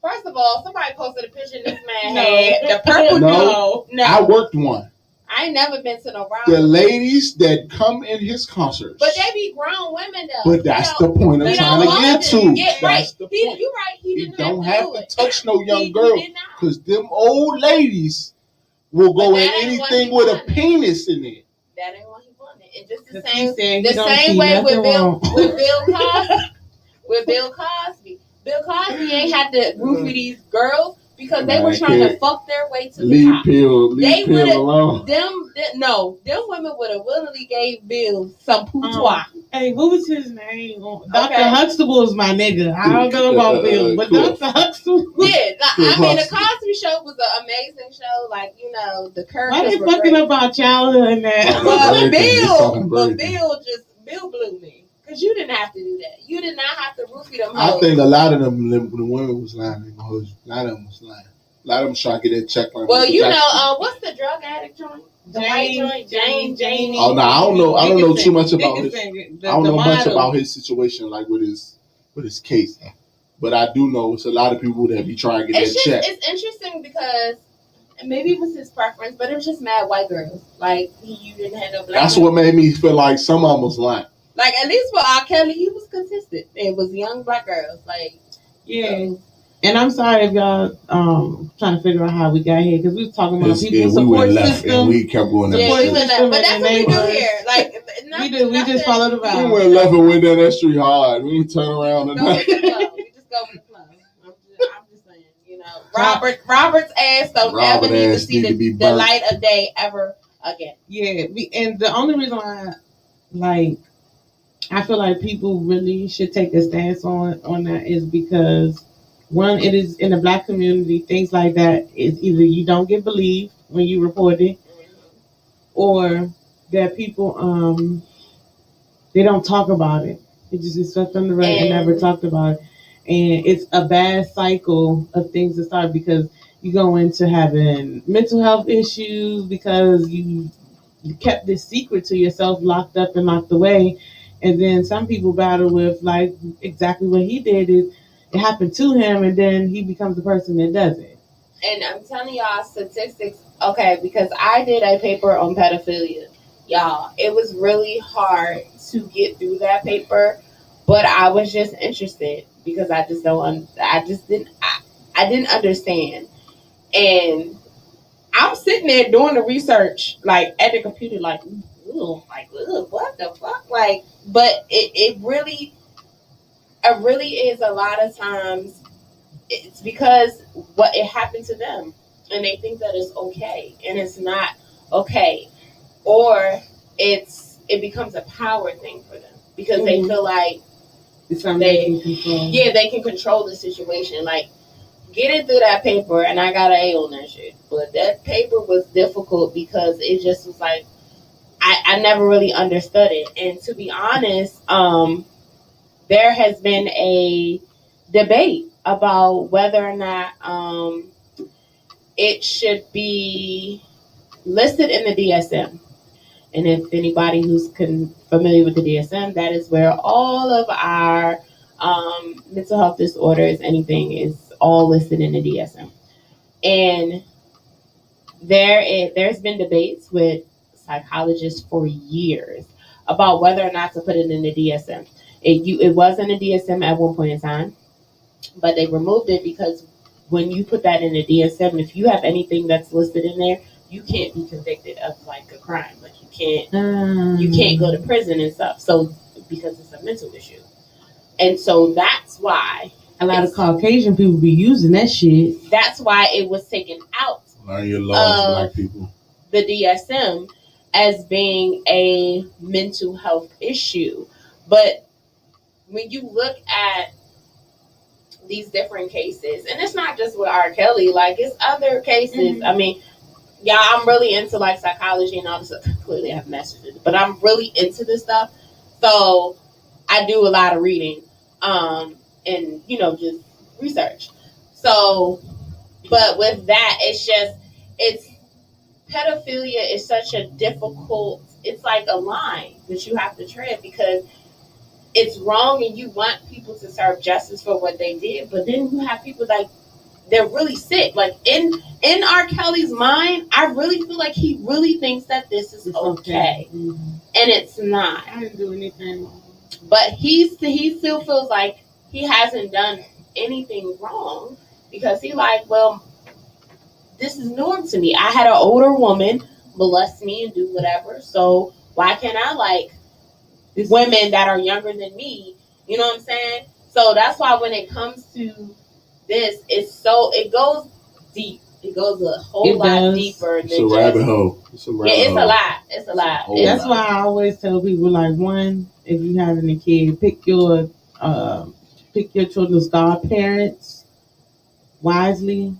First of all, somebody posted a picture this man had the purple. No,
I worked one.
I ain't never been to no round.
The ladies that come in his concerts.
But they be grown women though.
But that's the point I'm trying to get to.
You're right. He didn't
don't have to touch no young
he
girl. Because them old ladies will go in anything with a penis in it.
That ain't what he wanted. It's just the same way with Bill Cosby. With Bill Cosby. Bill Cosby ain't had to roofie these girls because they were trying to fuck their way to the top.
Leave Pill alone.
Them women would have willingly gave Bill some poutoir.
Hey, what was his name? Dr. Huxtable is my nigga. I don't know about Bill, but Dr. Huxtable.
Yeah, the Cosby Show was an amazing show. Like, the characters.
Why they fucking up our childhood and that?
Bill blew me. Because you didn't have to do that. You did not have to roofie them
hoes. I think a lot of them, the women was lying. A lot of them was lying. A lot of them trying to get that check line.
Well, what's the drug addict joint? The white joint? Jane.
Oh, no, I don't know. I don't know too much about his. I don't know much about his situation, like with his case. But I do know it's a lot of people that be trying to get that check.
It's interesting because maybe it was his preference, but it was just mad white girls. Like, you didn't have no black.
That's what made me feel like some of them was lying.
Like, at least for R. Kelly, he was consistent. It was young black girls. Like,
yeah. And I'm sorry if y'all trying to figure out how we got here, because we was talking about people's support system.
And we kept going.
Yeah, we went left. But that's what we do here. Like,
we just followed the vibe.
We went left and went down that street hard. We didn't turn around and
we just go with the flow. I'm just saying, Robert's ass don't ever need to see the light of day ever again.
Yeah, and the only reason why, I feel like people really should take a stance on that is because, one, it is in the black community, things like that is either you don't get believed when you report it, or that people they don't talk about it. It just is swept under the rug and never talked about it. And it's a bad cycle of things to start because you go into having mental health issues because you kept this secret to yourself, locked up and locked away. And then some people battle with exactly what he did is it happened to him, and then he becomes the person that does it.
And I'm telling y'all statistics, because I did a paper on pedophilia. Y'all, it was really hard to get through that paper, but I was just interested because I didn't understand. And I'm sitting there doing the research, at the computer, what the fuck? But it really is a lot of times it's because what it happened to them and they think that it's okay and it's not okay, or it becomes a power thing for them because they feel like they can control the situation. Like, getting through that paper, and I got an A on that shit, but that paper was difficult because it just was like I never really understood it. And to be honest, there has been a debate about whether or not it should be listed in the DSM. And if anybody who's familiar with the DSM, that is where all of our mental health disorders, anything is all listed in the DSM. And there's been debates with psychologists for years about whether or not to put it in the DSM. It was in the DSM at one point in time, but they removed it because when you put that in the DSM, if you have anything that's listed in there, you can't be convicted of like a crime. Like you can't go to prison and stuff. So because it's a mental issue, and so that's why
a lot of Caucasian people be using that shit.
That's why it was taken out.
Learn your laws, black people.
The DSM as being a mental health issue, but when you look at these different cases, and it's not just with R. Kelly, like it's other cases. Mm-hmm. I mean, yeah, I'm really into like psychology and all this stuff. Clearly I have messages, but I'm really into this stuff. So I do a lot of reading, and just research. So, but with that, it's pedophilia is such a difficult, it's like a line that you have to tread because it's wrong and you want people to serve justice for what they did, but then you have people like they're really sick. Like in R. Kelly's mind, I really feel like he really thinks that this is okay. Mm-hmm. And it's not.
I didn't do anything wrong.
But he still feels like he hasn't done anything wrong because he like, well, this is norm to me. I had an older woman molest me and do whatever, so why can't I like women that are younger than me? You know what I'm saying? So that's why when it comes to this, it goes deep. It goes a whole lot deeper.
It's a rabbit hole. It's a lot.
It's a lot.
That's why I always tell people, like, one, if you're having a kid, pick your children's godparents wisely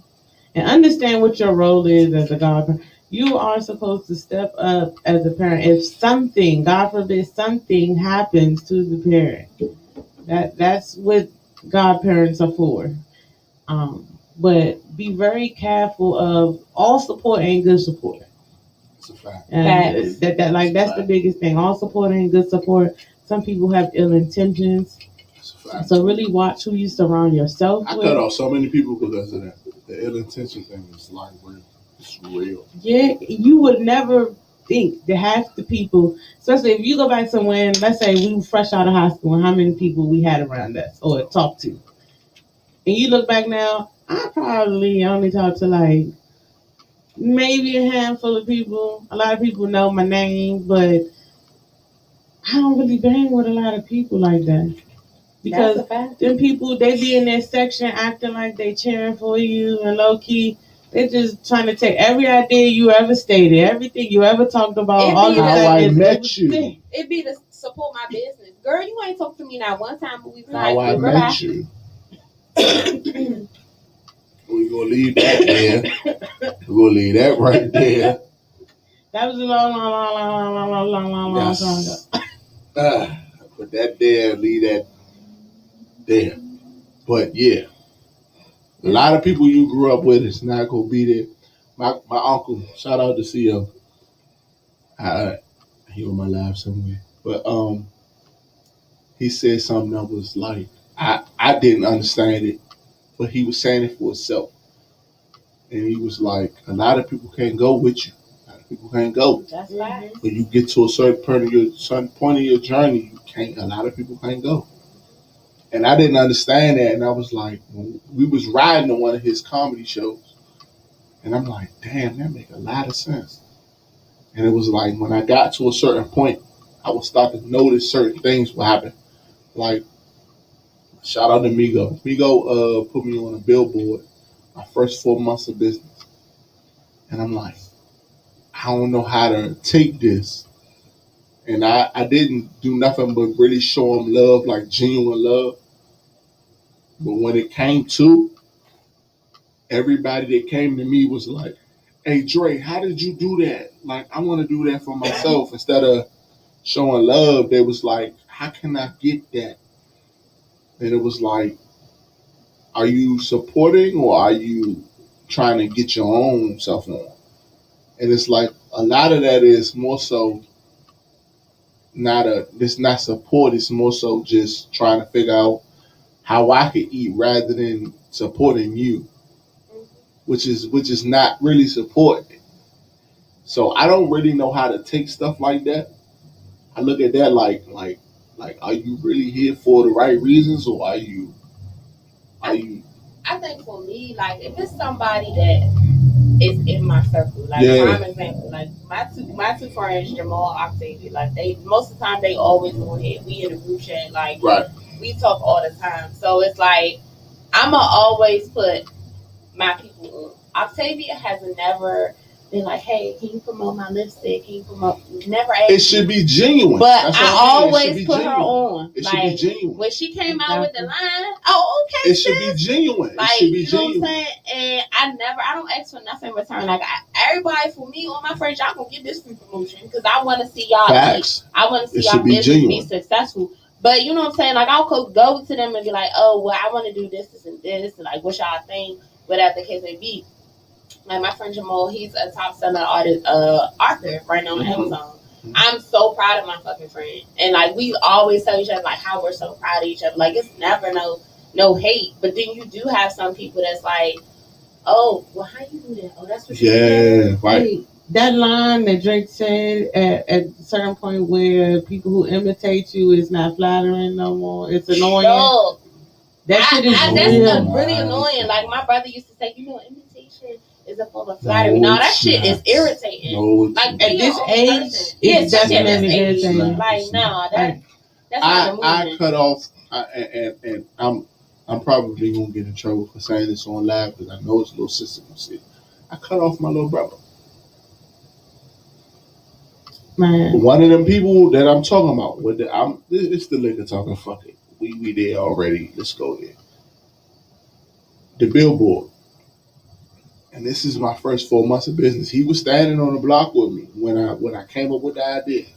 and understand what your role is as a godparent. You are supposed to step up as a parent. If something, God forbid, something happens to the parent, that's what godparents are for. But be very careful of all support and good support.
It's a fact.
And that's the biggest thing. All support and good support. Some people have ill intentions.
It's a fact.
So really watch who you surround yourself with.
I cut off so many people because of that. The ill intention thing is like real. It's real.
Yeah, you would never think that half the people, especially if you go back somewhere, and let's say we were fresh out of high school, and how many people we had around us or talked to. And you look back now, I probably only talked to like maybe a handful of people. A lot of people know my name, but I don't really bang with a lot of people like that. Because them people, they be in their section acting like they cheering for you, and low key, they just trying to take every idea you ever stated, everything you ever talked about, all the
how I met you.
It be to support my business. Girl, you ain't talked to me not one time, but we was
how I met you. We're going to leave that there. We're going to leave that right there.
That was a long time ago.
Put that there, leave that there. But yeah, a lot of people you grew up with is not going to be there. My uncle, shout out to CEO. He on my live somewhere. But he said something that was like, I didn't understand it, but he was saying it for himself. And he was like, a lot of people can't go with you. A lot of people can't go.
That's right.
When you get to a certain point of your journey, a lot of people can't go. And I didn't understand that. And I was like, we was riding on one of his comedy shows. And I'm like, damn, that make a lot of sense. And it was like, when I got to a certain point, I would start to notice certain things will happen. Like, shout out to Migo. Migo put me on a billboard my first 4 months of business. And I'm like, I don't know how to take this. And I didn't do nothing but really show him love, like genuine love. But when it came to, everybody that came to me was like, hey, Dre, how did you do that? Like, I want to do that for myself. Instead of showing love, they was like, how can I get that? And it was like, are you supporting or are you trying to get your own self on. And it's like a lot of that is more so it's not support, it's more so just trying to figure out how I could eat rather than supporting you, which is not really support. So I don't really know how to take stuff like that. I look at that like are you really here for the right reasons, or are you
I think for me, like if it's somebody that is in my circle, like prime example, like my two friends, Jamal, Octavia, like they most of the time they always on here. We in a group chat, like we talk all the time. So it's like I'ma always put my people on. Octavia has never been like, hey, can you promote my lipstick? Can you promote? Never asked.
It should be genuine.
But I always put her on.
It should be genuine.
When she came out with the line, oh, okay.
It should be genuine.
Like,
it should be
you know what I'm saying? And I don't ask for nothing in return. Like, everybody, for me, all my friends, y'all gonna get this free promotion because I want to see y'all.
Facts.
Like, I want to see y'all business be successful. But you know what I'm saying? Like, I'll go to them and be like, oh, well, I want to do this, and this, and like, what y'all think, whatever the case may be. Like my friend Jamal, he's a top selling author right now on Amazon. I'm so proud of my fucking friend, and like we always tell each other like how we're so proud of each other. Like it's never no hate, but then you do have some people that's like, oh, well, how you do that? Oh, that's what you do.
Right.
That line that Drake said at a certain point where people who imitate you is not flattering no more. It's annoying.
No.
That shit is
really annoying. Like my brother used to say, imitation is a form of flattery. No, that shit is irritating. Like
at this age, it's definitely irritating.
Like no, that's not
I cut off, and I'm probably gonna get in trouble for saying this on live because I know it's little sister gonna see it. I cut off my little brother.
Man.
One of them people that I'm talking about, it's the liquor talking. Fuck it, we there already. Let's go there. The billboard, and this is my first 4 months of business. He was standing on the block with me when I came up with the idea.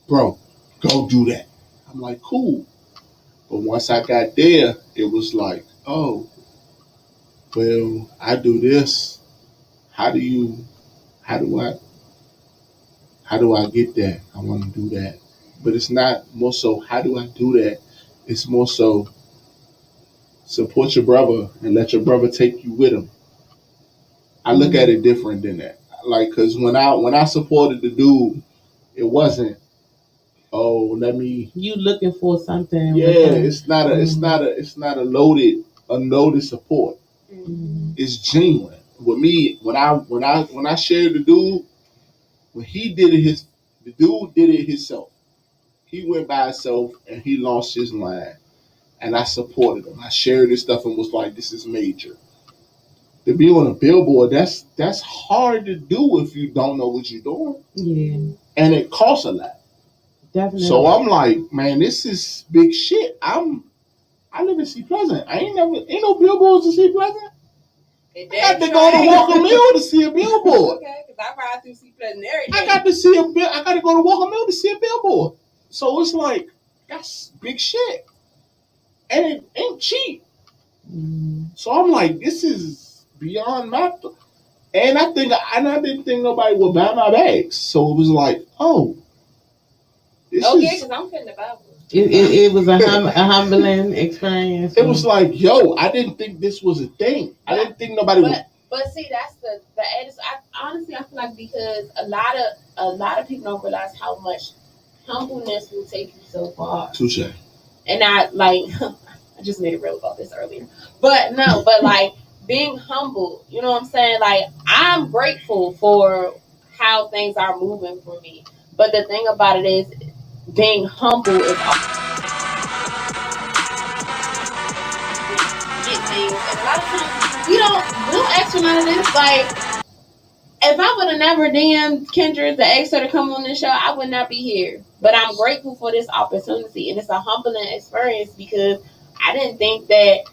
Bro, go do that. I'm like, cool. But once I got there, it was like, oh, well, I do this. How do I get that? I want to do that. But it's not more so, how do I do that? It's more so, support your brother and let your brother take you with him. I look at it different than that. Like, cause when I supported the dude, it wasn't, oh, let me.
You looking for something?
Yeah, it's not a loaded support.
Mm-hmm.
It's genuine. With me, when I shared the dude, when he did it, the dude did it himself. He went by himself and he launched his line, and I supported him. I shared his stuff and was like, "This is major." To be on a billboard, that's hard to do if you don't know what you're doing.
Yeah,
and it costs a lot.
Definitely.
So I'm like, man, this is big shit. I live in Sea Pleasant. Ain't no billboards in Sea Pleasant. I got to go to Walker Mill to see a billboard.
Okay, because I ride through Sea Pleasant every day.
I got to go to Walker Mill to see a billboard. So it's like, that's big shit. And it ain't cheap.
Mm-hmm.
So I'm like, this is beyond my... And I didn't think nobody would buy my bags. So it was like, oh.
Because I'm fitting the Bible.
It was a humbling experience.
It was like, yo, I didn't think this was a thing. I didn't think nobody would.
But see, that's the honestly, I feel like because a lot of people don't realize how much humbleness will take you so far.
Touche.
And I just made a reel about this earlier. But like being humble, you know what I'm saying? Like I'm grateful for how things are moving for me. But the thing about it is being humble is get things. And a lot of times we don't ask for none of this. Like if I would have never DM'd Kendra to ask her to come on this show, I would not be here. But I'm grateful for this opportunity, and it's a humbling experience because I didn't think that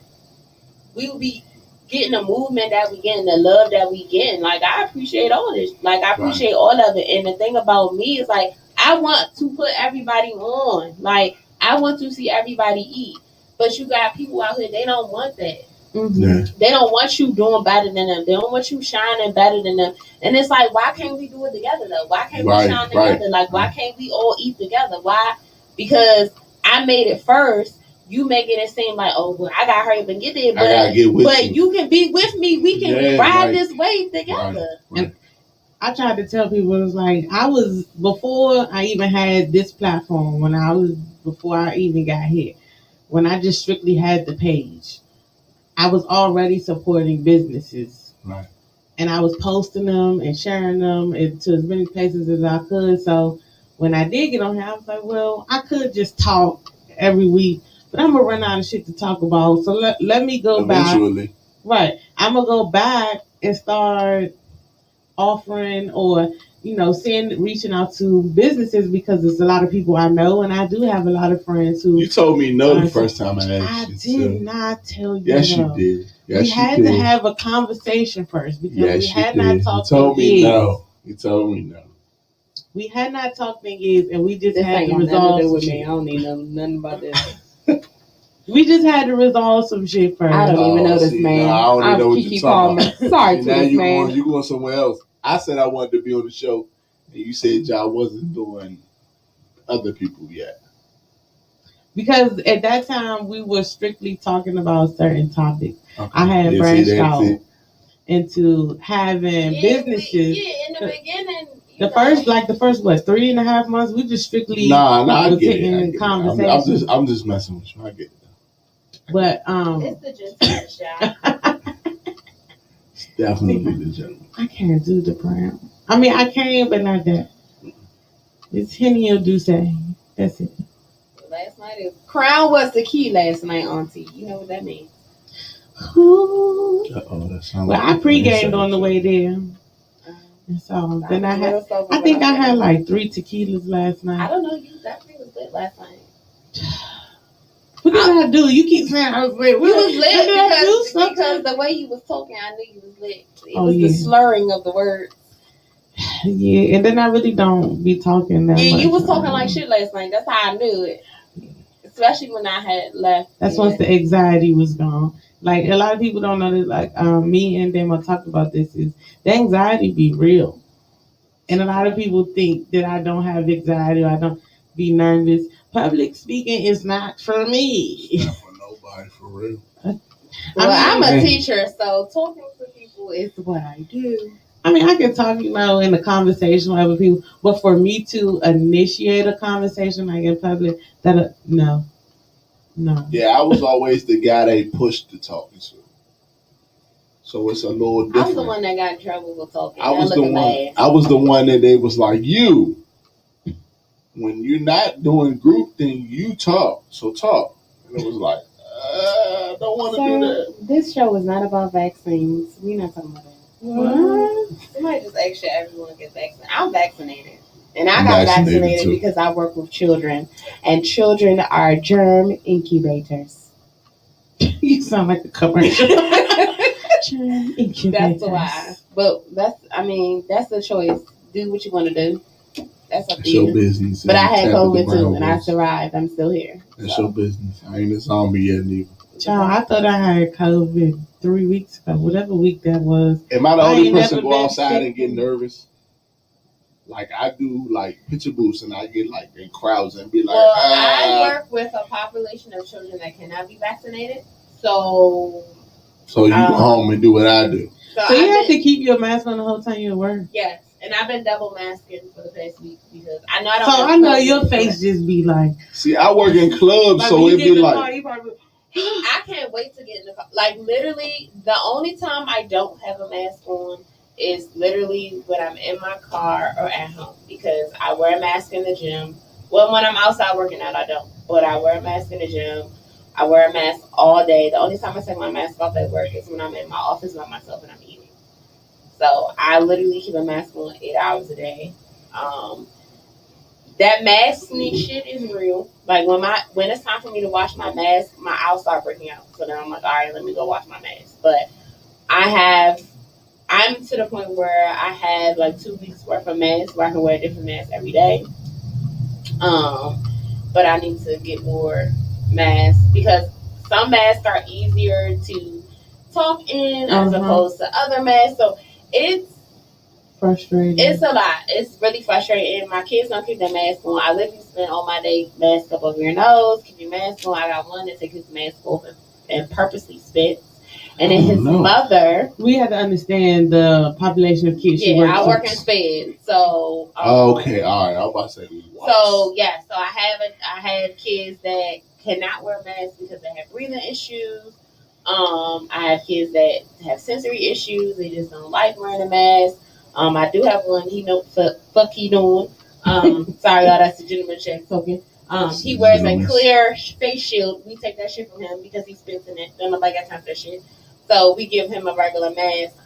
we would be getting the movement that we getting, the love that we getting. Like I appreciate all this. Like I appreciate all of it. And the thing about me is like I want to put everybody on. Like I want to see everybody eat. But you got people out here, they don't want that.
Mm-hmm.
Yeah.
They don't want you doing better than them. They don't want you shining better than them. And it's like, why can't we do it together though? Why can't we shine together? Like, why can't we all eat together? Why? Because I made it first. You making it seem like, oh, well, I gotta hurry up and get there, but you can be with me. We can ride this wave together.
Right.
And I tried to tell people, it was like, I was, before I even had this platform, before I even got here, when I just strictly had the page, I was already supporting businesses.
Right.
And I was posting them and sharing them to as many places as I could. So when I did get on here, I was like, well, I could just talk every week, but I'm going to run out of shit to talk about. So let me go
Eventually.
back. Right. I'm going to go back and start offering or, reaching out to businesses, because there's a lot of people I know, and I do have a lot of friends who...
You told me no the first time I asked you.
I did not tell you
Yes,
no.
you did. Yes,
we had to have a conversation first, because we had not talked in years.
You told me no.
We had not talked in years, and we just
this
had
to
resolve
some shit. I don't need nothing about this.
We just had to resolve some shit first.
I don't even know this man.
No, I don't even know what you're talking about.
Sorry to this man.
You going somewhere else. I said I wanted to be on the show, and you said y'all wasn't doing other people yet.
Because at that time, we were strictly talking about certain topics. Okay. I had branched out into having businesses.
In the beginning.
The first 3.5 months, we just strictly
I get
it.
Conversation. I'm just messing with you. I get it.
But
it's the gentleman shot.
It's definitely the gentleman.
I can't do the brown. I mean, I can, but not that. It's Henny or Douce. That's it.
Last night, Crown was the key last night, Auntie. You know what that means?
That sounds I pre-gamed on the way there. So then I think I had like 3 tequilas last night.
I don't know. You definitely was lit last night.
What did I do? You keep saying I was lit.
You was lit because the way you was talking, I knew you was lit. It was the slurring of the words.
Yeah, and then I really don't be talking that much.
Yeah, you was talking like shit last night. That's how I knew it. Especially when I had left.
That's once the anxiety was gone. Like, a lot of people don't know this. Like, me and them are talking about this. Is the anxiety be real? And a lot of people think that I don't have anxiety or I don't be nervous. Public speaking is not for me.
It's not for nobody, for real.
I'm a teacher, so talking to people is what I do.
I mean, I can talk, in a conversation with other people, but for me to initiate a conversation like in public, no.
Yeah, I was always the guy they pushed to talking to. So it's a little different.
I was the one that got in trouble with talking.
I was the one that they was like, when you're not doing group, then you talk. So talk. And it was like, I don't want to do that.
This show is not about vaccines. We're not talking about that. What? Somebody just asked everyone to get vaccinated. I'm vaccinated. And I got vaccinated because I work with children. And children are germ incubators.
You sound like a commercial. Germ incubators.
That's why. But that's the choice. Do what you want to do. That's up to you.
Your business.
But I had COVID too, and I survived. I'm still here.
That's your business. I ain't a zombie yet, neither.
Child, I thought I had COVID 3 weeks ago, whatever week that was.
Am I the only person to go outside and get nervous? Like, I do, picture booths, and I get, in crowds and be like,
I work with a population of children that cannot be vaccinated, so
you go home and do what I do.
So you have to keep your mask on the whole time you work?
Yes. And I've been double masking for the past week because I know I don't.
So I know your face just be like.
See, I work in clubs, so it be like.
I can't wait to get in the car. Like, literally, the only time I don't have a mask on is literally when I'm in my car or at home, because I wear a mask in the gym. Well, when I'm outside working out, I don't. But I wear a mask in the gym. I wear a mask all day. The only time I take my mask off at work is when I'm in my office by myself and I'm eating. So I literally keep a mask on 8 hours a day. That mask sneak shit is real. Like, when it's time for me to wash my mask, my eyes start breaking out. So then I'm like, all right, let me go wash my mask. But I'm to the point where I have 2 weeks worth of masks where I can wear a different mask every day. But I need to get more masks because some masks are easier to talking as opposed to other masks. So it's
frustrating.
It's a lot. It's really frustrating. My kids don't keep their mask on. I literally spend all my day mask up over your nose, keep your mask on. I got one that takes his mask off and purposely spits. And then his mother.
We had to understand the population of kids.
Yeah, I work in Sped, so.
Okay, all right. I was about to say.
What? So yeah, so I have kids that cannot wear masks because they have breathing issues. I have kids that have sensory issues. They just don't like wearing a mask. I do have one. He knows fuck he doing. Sorry, y'all. That's the gentleman check talking. He wears a clear face shield. We take that shit from him because he spits in it. Don't nobody got time for that shit. So we give him a regular mask.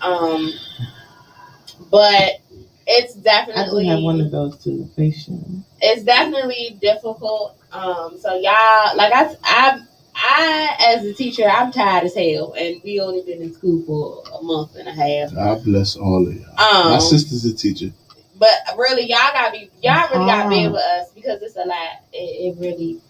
But it's definitely.
I do have one of those too. Face shield.
It's definitely difficult. So y'all, like I as a teacher, I'm tired as hell, and we only been in school for a month and a half.
God bless all of y'all. My sister's a teacher.
But really, y'all really gotta be with us because it's a lot. It really.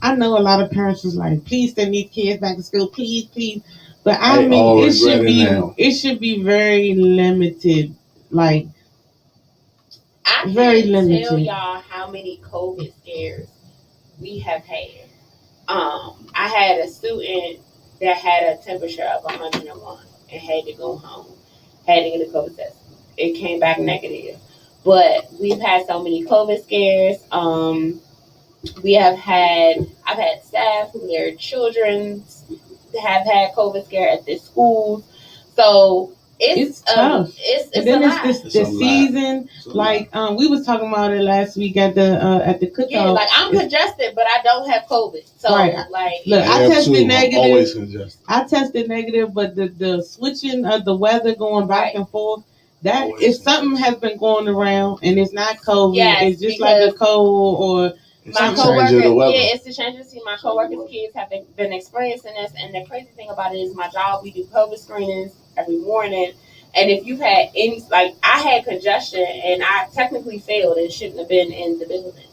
I know a lot of parents was like, please send these kids back to school, please. But I mean, it should be very limited, like.
I can't tell y'all how many COVID scares we have had. I had a student that had a temperature of 101 and had to go home, had to get a COVID test. It came back negative. But we've had so many COVID scares. I've had staff who their children have had COVID scare at their schools. So it's tough. It's
and then it's the season. Like we was talking about it last week at the cookout.
Yeah, like I'm congested, but I don't have COVID. So
look, I tested negative. I'm always congested. I tested negative, but the switching of the weather going back and forth. That if something has been going around and it's not COVID, it's just like a cold or.
My coworkers, it's the change of season. My coworkers' kids have been experiencing this, and the crazy thing about it is my job. We do COVID screenings every morning, and if you've had any, like I had congestion, and I technically failed and shouldn't have been in the building,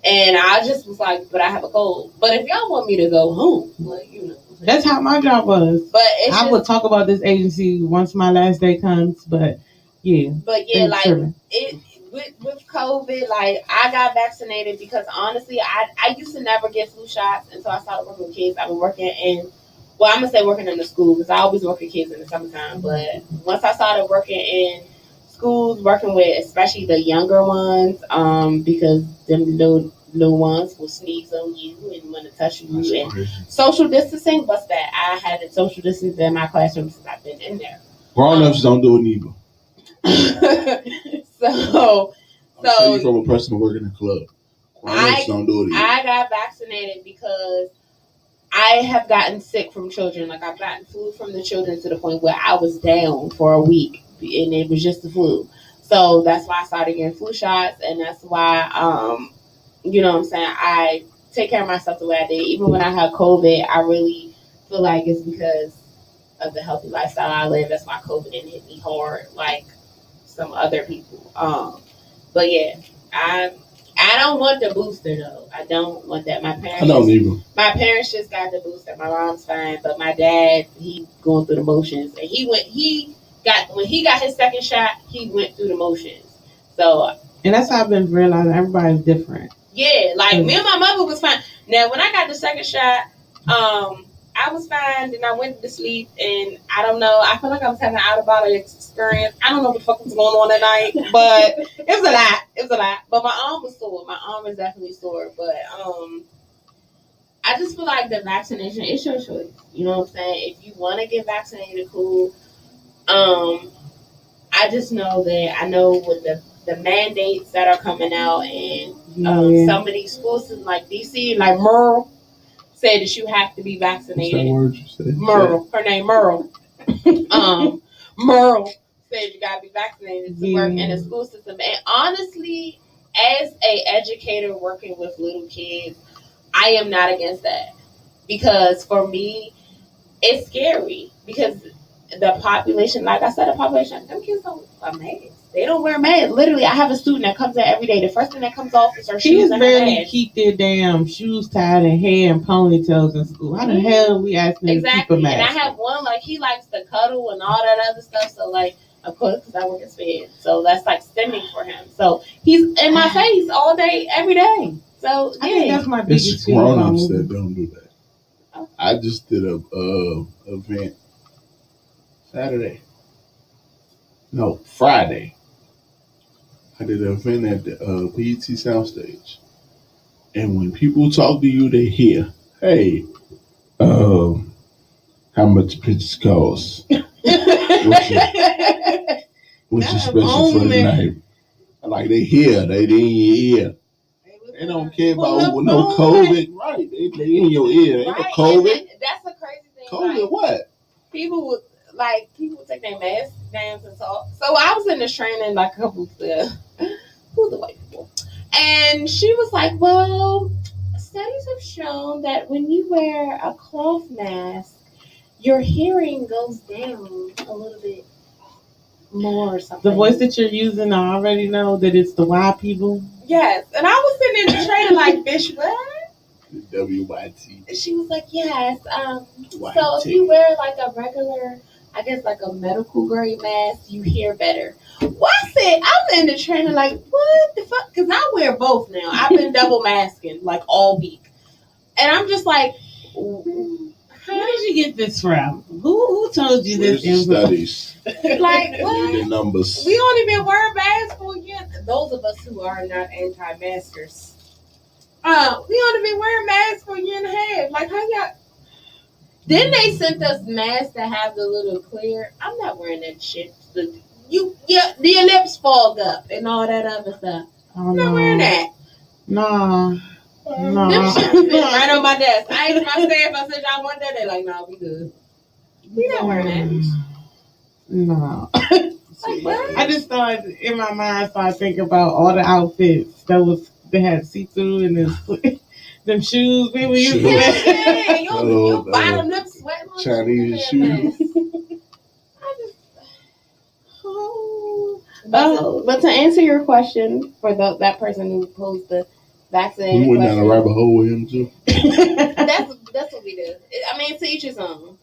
and I just was like, but I have a cold. But if y'all want me to go home, like
that's how my job was.
But
will talk about this agency once my last day comes, but yeah.
But yeah, like it. With COVID, like I got vaccinated because honestly, I used to never get flu shots until I started working with kids. I've been working in the school because I always work with kids in the summertime. But once I started working in schools, working with especially the younger ones, because them little ones will sneeze on you and want to touch you. And social distancing, what's that? I had a social distancing in my classroom since I've been in there.
Grown-ups don't do it neither.
So
from a person working in a club, don't do it either.
I got vaccinated because I have gotten sick from children. Like I've gotten flu from the children to the point where I was down for a week, and it was just the flu. So that's why I started getting flu shots, and that's why you know what I'm saying, I take care of myself the way I did. Even when I had COVID, I really feel like it's because of the healthy lifestyle I live. That's why COVID didn't hit me hard like some other people. But yeah, I don't want the booster though. I don't want that. My parents just got the booster. My mom's fine, but my dad, he going through the motions. And when he got his second shot, he went through the motions. So
and that's how I've been realizing everybody's different.
Yeah, like me and my mother was fine. Now when I got the second shot, I was fine, then I went to sleep, and I don't know, I feel like I was having an out-of-body experience. I don't know what the fuck was going on that night, but it was a lot. But my arm was sore. My arm is definitely sore, but I just feel like the vaccination is your choice. You know what I'm saying? If you want to get vaccinated, cool. I just know that I know with the mandates that are coming out, and some of these schools like DC, like Merle, said that you have to be vaccinated.
What's that word you said?
Merle. Her name Merle. Merle said you gotta be vaccinated to work in the school system. And honestly, as a educator working with little kids, I am not against that. Because for me, it's scary. Because the population, like I said, them kids don't wear masks. They don't wear masks. Literally, I have a student that comes in every day. The first thing that comes off is her shoes
Kids
and her
barely
mask.
keep their damn shoes tied and hair and ponytails in school. How the hell we asking them to keep a mask?
And I have one, like, he likes to cuddle and all that other stuff. So, like, of course, because I work in SPED. So, that's, like, stemming for him. So, he's in my face all day, every day. So, yeah.
I think that's my biggest
It's grown-ups
fear.
that don't do that. I just did a event Friday. I did an event at the PET Soundstage. And when people talk to you, they hear, hey, how much pictures cost? What's your special for the night? Like they hear, they in your ear. They don't care about no COVID. Right. They in your ear. Ain't no COVID.
That's the crazy thing.
COVID
like,
what?
People would take their masks down and talk. So I was in this training like a couple of the white people. And she was like, well, studies have shown that when you wear a cloth mask, your hearing goes down a little bit more or something.
The voice that you're using, I already know that it's the white people.
Yes. And I was sitting in the training like, bitch, what?
WYT.
She was like, yes. So if you wear like a regular, I guess like a medical grade mask, you hear better. Well, I said, I'm in the training like, what the fuck? Because I wear both now. I've been double masking like all week. And I'm just like,
where did you get this from? Who told you this?
Studies.
Like, what?
The numbers.
We only been wearing masks for a year. Those of us who are not anti-maskers. We only been wearing masks for a year and a half. Like, how y'all? Then they sent us masks that have the little clear. I'm not wearing that shit. Your lips fogged up and all that other stuff. I'm not wearing that.
Nah.
Them shit right on my desk. I asked my staff, I said, y'all want that? They're like, no, we good. We not wearing that.
No.
Like, what?
I just started, in my mind, started thinking about all the outfits they had see-through and them shoes we were using.
Yeah, your bottom lip sweating on
Chinese shoes.
But to answer your question, for that person who posed the vaccine,
we went down a rabbit hole with him too.
that's what we did. I mean, to each his own.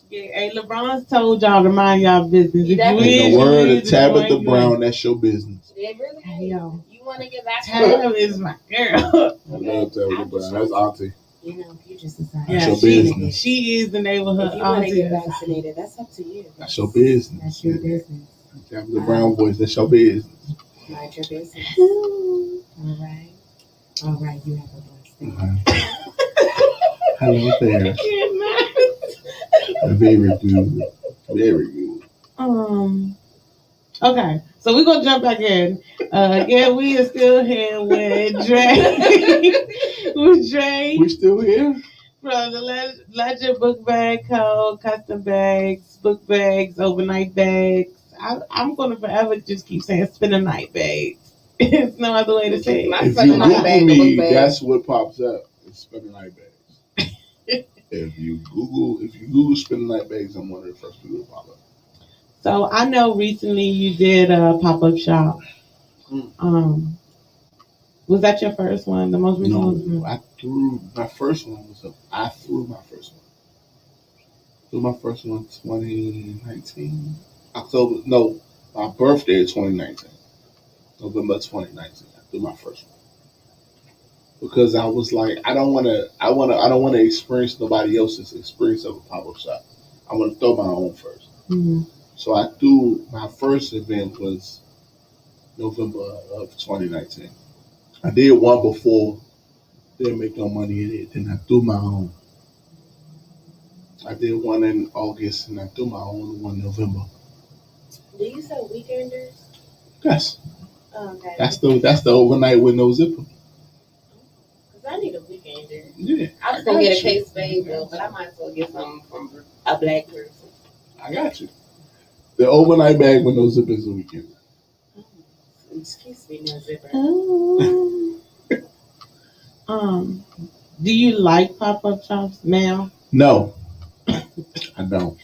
Yeah, hey, LeBron's told y'all to mind y'all business.
In the word of Tabitha Brown, that's your business.
It really is.
Yo.
You want to get vaccinated?
Tabitha is my girl.
I love Tabitha Brown. That's auntie.
You know, you just decide.
That's your business.
She is the neighborhood
If you want to get vaccinated, that's up to you.
That's your business.
That's your business.
Tabitha Brown voice, that's your business.
Mind your business. All right, you have a blessed day.
Hello there. Very good. Very good.
Okay, so we're gonna jump back in. Again, we are still here with Dre.
We still here?
From the Legend Bookbag Co. Custom bags, book bags, overnight bags. I'm gonna forever just keep saying spend a night bags. There's no other way to say it.
If you Google me, that's what pops up. It's spend a night bags. If you Google spend a night bags, I'm one of the first people to pop up.
So I know recently you did a pop-up shop. Was that your first one? The most recent one?
No, I threw my first one. I threw my first one. Threw my first one 2019. October. No, my birthday is 2019. November 2019. I threw my first one. Because I was like, I don't want to experience nobody else's experience of a pop-up shop. I want to throw my own first.
Mm-hmm.
So I threw my first event was November of 2019. I did one before, didn't make no money in it. Then I threw my own. I did one in August, and I threw my own one in November.
Do you sell weekenders?
Yes.
Oh, okay.
That's the overnight with no zipper.
Cause I need a weekender.
Yeah.
I was gonna get a case fade though, but I might as well get something from a black person.
I got you. The overnight bag with no zipper is a weekender.
Excuse me, no zipper.
Do you like pop-up shops now?
No, I don't.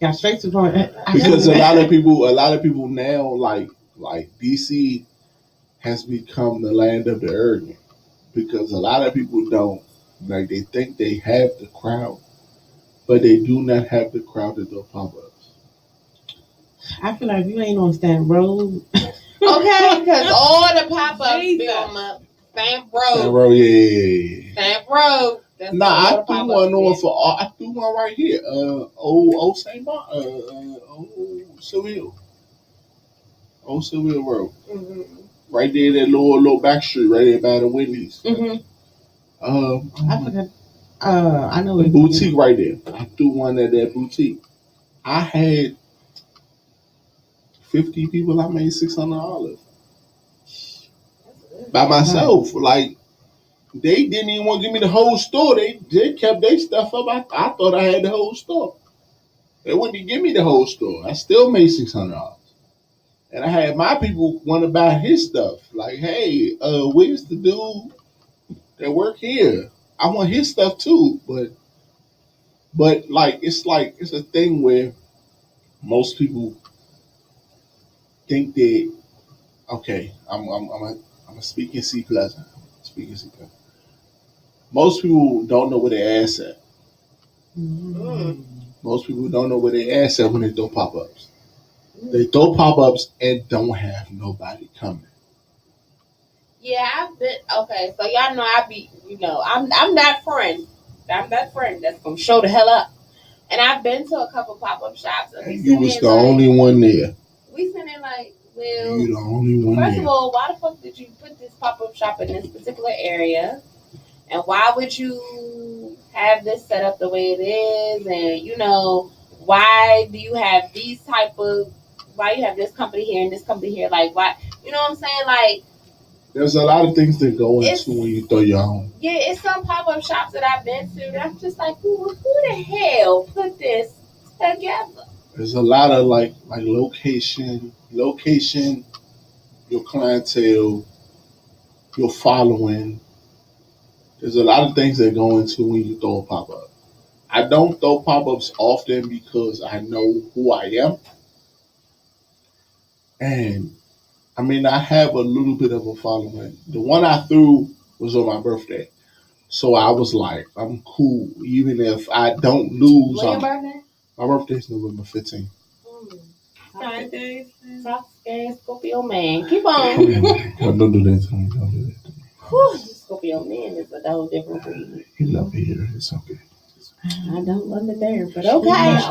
Got straight to the point.
Because a lot of people now like DC has become the land of the arrogant. Because a lot of people don't like they think they have the crowd, but they do not have the crowd to do pop-ups.
I feel like you ain't on Stamp Road.
Okay, because all the pop-ups be on Stamp Road.
Stamp Road, yeah.
Stamp Road.
Nah, I threw one on for. I threw one right here. Old Saint Bar. Old Seville. Old Seville Road.
Mm-hmm.
Right there, that little back street, right there by the Wendy's.
Mm-hmm.
I forgot. I know
the boutique right there. I threw one at that boutique. I had 50 people. I made $600 by myself. Like they didn't even want to give me the whole store. They kept their stuff up. I thought I had the whole store. They wouldn't give me the whole store. I still made $600. And I had my people want to buy his stuff. Like, hey, where's the dude that work here? I want his stuff too. But like it's a thing where most people think that okay, I'm a speaking C Pleasant. Speaking C Pleasant. Most people don't know where their ass at.
Mm-hmm.
Most people don't know where their ass at when they throw pop-ups. They throw pop-ups and don't have nobody coming.
Yeah, I've been okay. So y'all know I'm that friend. I'm that friend that's gonna show the hell up. And I've been to a couple pop-up shops. And
you was the only one there.
We sitting there like, well,
you the only one
first
there.
of all, why the fuck did you put this pop-up shop in this particular area? And why would you have this set up the way it is? And why do you have why you have this company here and this company here? Like, why? You know what I'm saying? Like,
there's a lot of things that go into when you throw your own.
Yeah, it's some pop-up shops that I've been to that I'm just like, who the hell put this together?
There's a lot of like location, your clientele, your following. There's a lot of things that go into when you throw a pop-up. I don't throw pop-ups often because I know who I am. And I mean, I have a little bit of a following. The one I threw was on my birthday. So I was like, I'm cool. Even if I don't lose.
When your birthday?
My birthday is November 15th.
Soft Scorpio man. Keep on.
Don't do that to me. Don't do that to me.
Whew, Scorpio man is a whole different breed.
You love it here. It's okay.
I don't love it there, but okay. Right.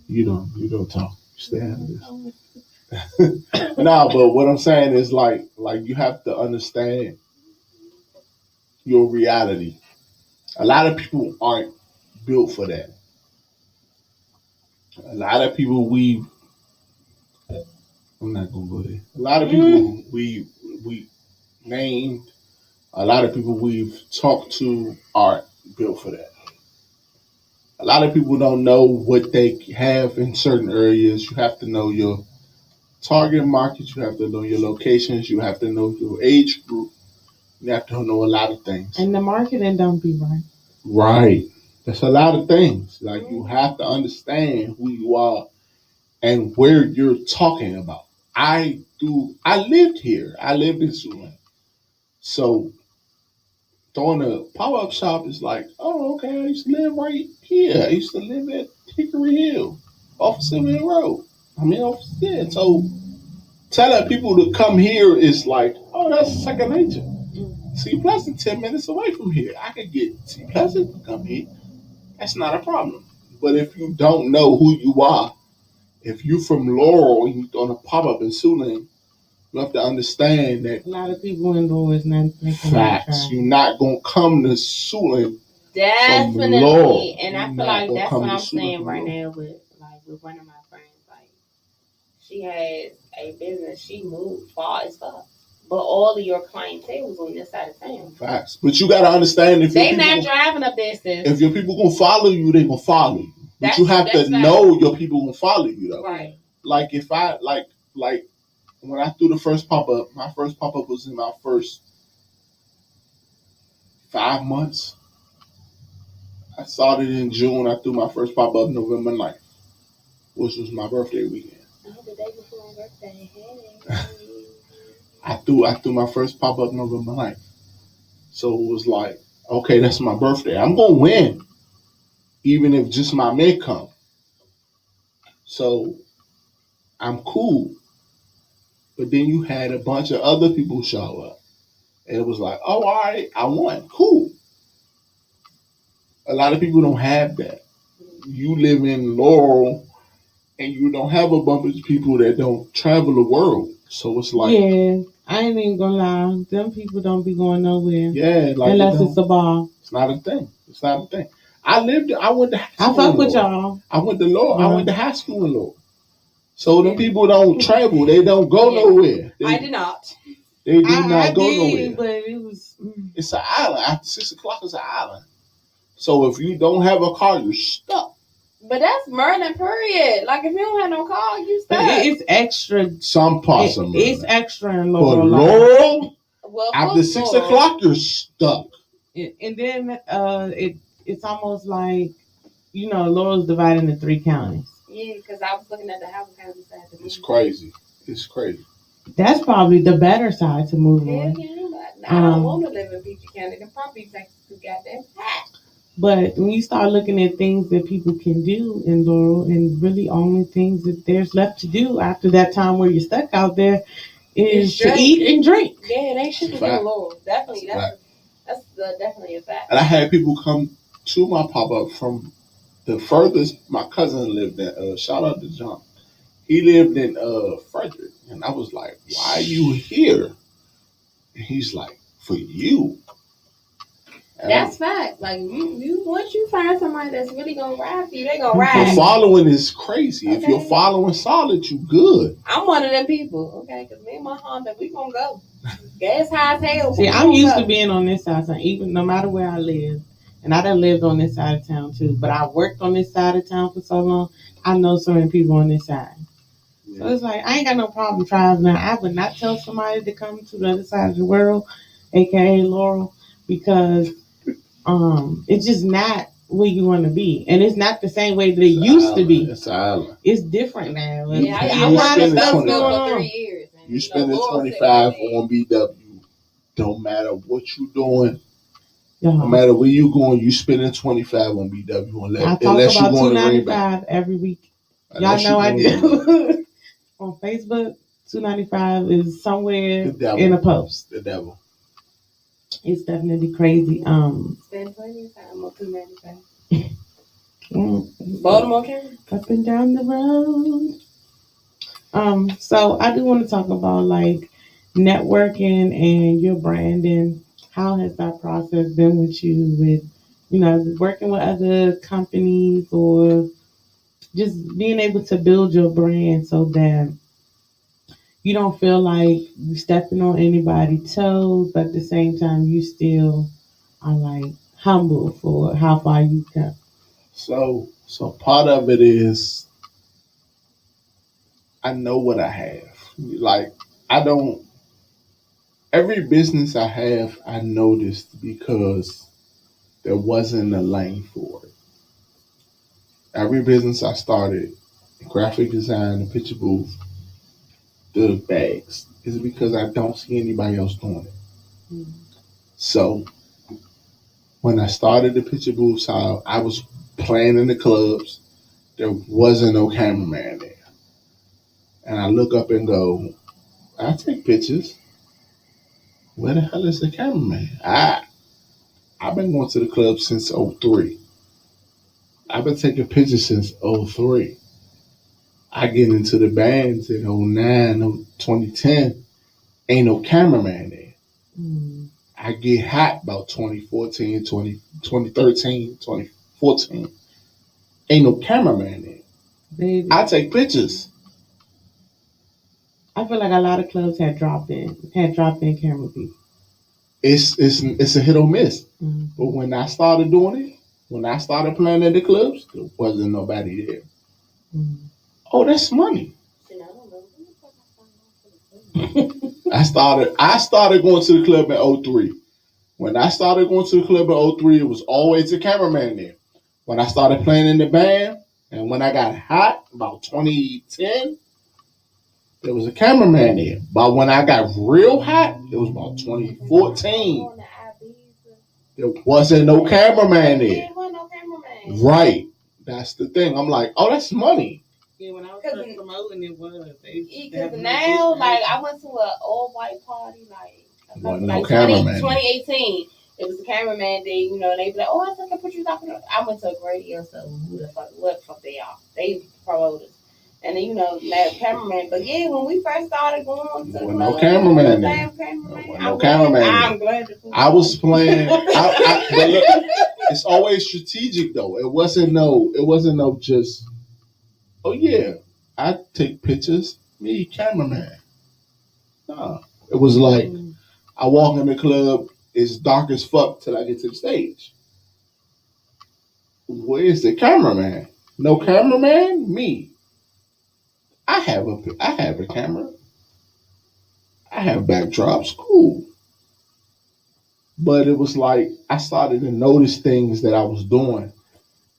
You don't talk. Stay out of this. Nah, but what I'm saying is like you have to understand your reality. A lot of people aren't built for that. A lot of people I'm not gonna go there. A lot of people we named, a lot of people we've talked to aren't built for that. A lot of people don't know what they have in certain areas. You have to know your target market. You have to know your locations. You have to know your age group. You have to know a lot of things.
And the marketing don't be right.
Right. That's a lot of things. Like you have to understand who you are and where you're talking about. I lived here. I lived in Surin. So throwing a pop-up shop is like, oh, okay, I used to live right here. I used to live at Hickory Hill, off of Seville Road. So telling people to come here is like, oh, that's second nature. C Pleasant 10 minutes away from here. I could get C Pleasant to come here. That's not a problem. But if you don't know who you are, if you're from Laurel and you're throwing a pop-up in Siouxland, you have to understand that
a lot of people in Laurel is not thinking
facts. You're not gonna come to Siouxland.
Definitely, and I feel like that's what I'm saying right now with one of my friends. Like, she has a business. She moved far as fuck, but all of your clientele was on this side of town.
Facts, but you gotta understand if
they not driving a business.
If your people gonna follow you, they gonna follow you. But you have to know your people gonna follow you though.
Right.
Like if I like when I threw the first pop-up, my first pop-up was in my first 5 months. I started in June. I threw my first pop up November 9th, which was my birthday weekend.
Oh, the day before my birthday. Hey.
I threw my first pop up November 9th. So it was like, okay, that's my birthday. I'm gonna win, even if just my mid come. So I'm cool. But then you had a bunch of other people show up. And it was like, oh, all right, I won. Cool. A lot of people don't have that. You live in Laurel and you don't have a bunch of people that don't travel the world. So it's like,
yeah, I ain't even gonna lie. Them people don't be going nowhere.
Yeah, like
unless it's a ball.
It's not a thing. It's not a thing. I went to high school.
I fuck with y'all.
I went to Laurel. I went to high school in Laurel. So them people don't travel. They don't go nowhere.
I did not.
They do not go nowhere.
But it was.
It's an island. After 6 o'clock, it's an island. So if you don't have a car, you're stuck.
But that's Maryland, period. Like, if you don't have no car, you stuck.
It's extra.
Some parts of Maryland.
It's extra in Laurel.
But Laurel,
well,
after 6 o'clock, you're stuck.
And then it's almost like, Laurel's divided into 3 counties.
Yeah, because I was looking at the Howard County side.
It's crazy. It's crazy.
That's probably the better side to move on.
Yeah, but I don't want to live in Peachey County. The property taxes too goddamn high.
But when you start looking at things that people can do in Laurel, and really only things that there's left to do after that time where you're stuck out there is to eat and drink.
Yeah, they should be doing Laurel. Definitely, that's definitely a fact.
And I had people come to my pop up from the furthest. My cousin lived in. Shout out to John. He lived in Frederick, and I was like, "Why are you here?" And he's like, "For you." And
that's fact. Like you, once you find somebody that's really gonna ride for you, they gonna ride.
The following is crazy. Okay. If you're following solid, you good.
I'm one of them people, okay? Because me and my Honda, we gonna go. Gas high as hell.
See, I'm used to being on this side, so even no matter where I live, and I done lived on this side of town too, but I worked on this side of town for so long, I know so many people on this side. Yeah. So it's like, I ain't got no problem traveling. I would not tell somebody to come to the other side of the world, aka Laurel, because it's just not where you want to be, and it's not the same way that it used to be.
It's an island.
It's different now.
Yeah, I worked in Belleville for 3 years.
You spending 25 on BW. Don't matter what you doing. No matter where you going, you spending 25 on BW.
I talk about $295 every week. Y'all know I do. On Facebook, $295 is somewhere in a post.
The devil.
It's definitely crazy.
Spend plenty of time on $295. Baltimore County.
Up and down the road. So I do want to talk about like networking and your branding. How has that process been with you with, working with other companies or just being able to build your brand so that you don't feel like you're stepping on anybody's toes, but at the same time, you still are like humble for how far you come.
So part of it is I know what I have. Like every business I have, I noticed because there wasn't a lane for it. Every business I started, graphic design, the picture booth, the bags, is because I don't see anybody else doing it. Mm-hmm. So when I started the picture booths, I was playing in the clubs. There wasn't no cameraman there. And I look up and go, I take pictures. Where the hell is the cameraman? I've been going to the club since 2003. I've been taking pictures since 2003. I get into the bands in 2009, 2010. Ain't no cameraman there. Mm. I get hot about 2014, 2013, 2014. Ain't no cameraman there.
Baby.
I take pictures.
I feel like a lot of clubs had dropped in camera people.
It's a hit or miss.
Mm-hmm.
But when I started doing it, when I started playing at the clubs, there wasn't nobody there. Mm-hmm. Oh, that's money. I started going to the club in 2003. When I started going to the club in 2003, it was always a cameraman there. when I started playing in the band, and when I got hot, about 2010, there was a cameraman there. But when I got real hot, it was about 2014. There wasn't no cameraman there.
There wasn't no cameraman.
Right. That's the thing. I'm like, oh, that's money.
Yeah, when I was first promoting, it was.
Because now, like, I went to an all-white party, like
no cameraman.
2018. It was the cameraman day, you know, and they be like, oh, I took a picture. I went to a radio, so what the fuck they are? They promoters. And then, you know, that cameraman. But yeah, when we first started going to the club,
no cameraman there. No cameraman.
I'm glad
I was playing. But look, it's always strategic though. It wasn't no just. Oh yeah, I take pictures. Me cameraman. No, it was like I walk in the club. It's dark as fuck till I get to the stage. Where's the cameraman? No cameraman. Me. I have a camera. I have backdrops. Cool. But it was like I started to notice things that I was doing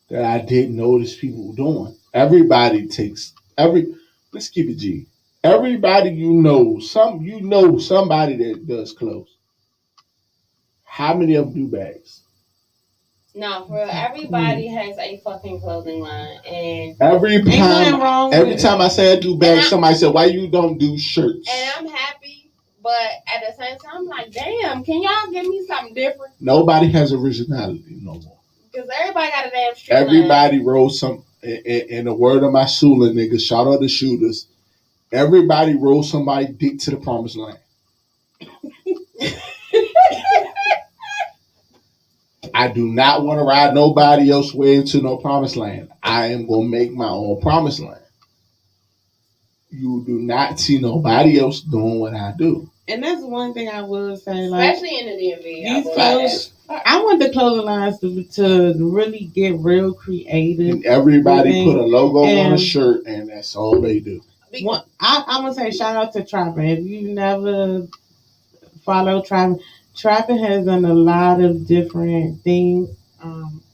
that I didn't notice people doing. Let's keep it G. Everybody somebody that does clothes. How many of them do bags?
No, for real, everybody has a fucking clothing line, and
every time I say I do bags, somebody said, "Why you don't do shirts?"
And I'm happy, but at the same time, I'm like, "Damn, can y'all give me something different?"
Nobody has originality no more.
Because everybody got a damn street
Everybody wrote some. In the word of my Sula niggas, shout out the shooters. Everybody rode somebody dick to the promised land. I do not want to ride nobody else way into no promised land. I am going to make my own promised land. You do not see nobody else doing what I do.
And that's one thing I will say.
Especially in the DMV.
These clothes, I want the clothing lines to really get real creative.
And everybody put a logo on a shirt, and that's all they do.
I'm going to say shout out to Trapper. If you never follow Trapper, Trapper has done a lot of different things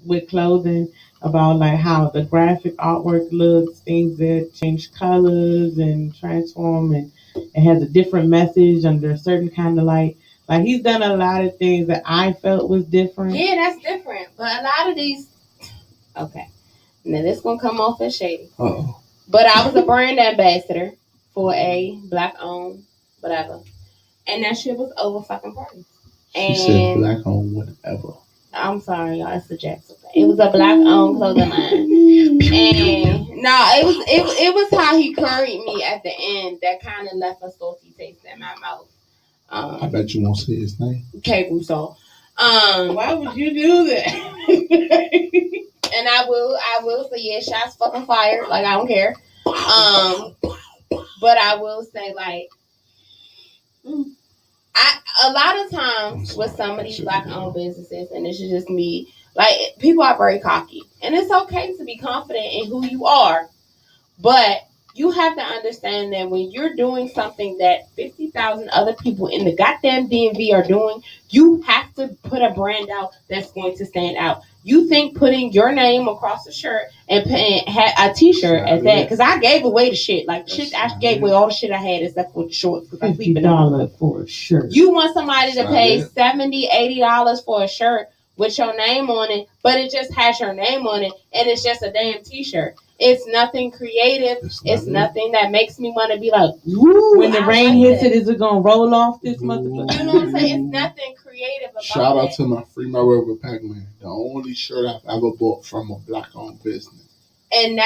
with clothing about like how the graphic artwork looks, things that change colors and transform, and it has a different message under a certain kind of light. Like he's done a lot of things that I felt was different.
Yeah, that's different. But a lot of these, okay, now this gonna come off as shady.
Uh-oh.
But I was a brand ambassador for a black-owned whatever, and that shit was over fucking priced.
She said black-owned whatever.
I'm sorry, y'all. It's a Jackson. It was a black-owned clothing line, and no, it was how he curried me at the end that kind of left a salty taste in my mouth.
I bet you won't say his name.
K. Rousseau.
Why would you do that?
And I will say, yeah, shots fucking fired. Like, I don't care. But I will say, like, a lot of times with some of these black-owned businesses, and this is just me, like, people are very cocky. And it's okay to be confident in who you are. But you have to understand that when you're doing something that 50,000 other people in the goddamn DMV are doing, you have to put a brand out that's going to stand out. You think putting your name across a shirt and a t-shirt at that, because I gave away the shit. Like, shit, I gave away all the shit I had except for the shorts.
$50 for a shirt.
You want somebody to pay $70, $80 for a shirt with your name on it, but it just has your name on it, and it's just a damn t-shirt. It's nothing creative. It's nothing that makes me want to be like, ooh.
When the rain hits it, is it going to roll off this motherfucker?
You know what I'm saying? It's nothing creative about
Shout out to my Free My River Pac-Man. The only shirt I've ever bought from a black-owned business.
And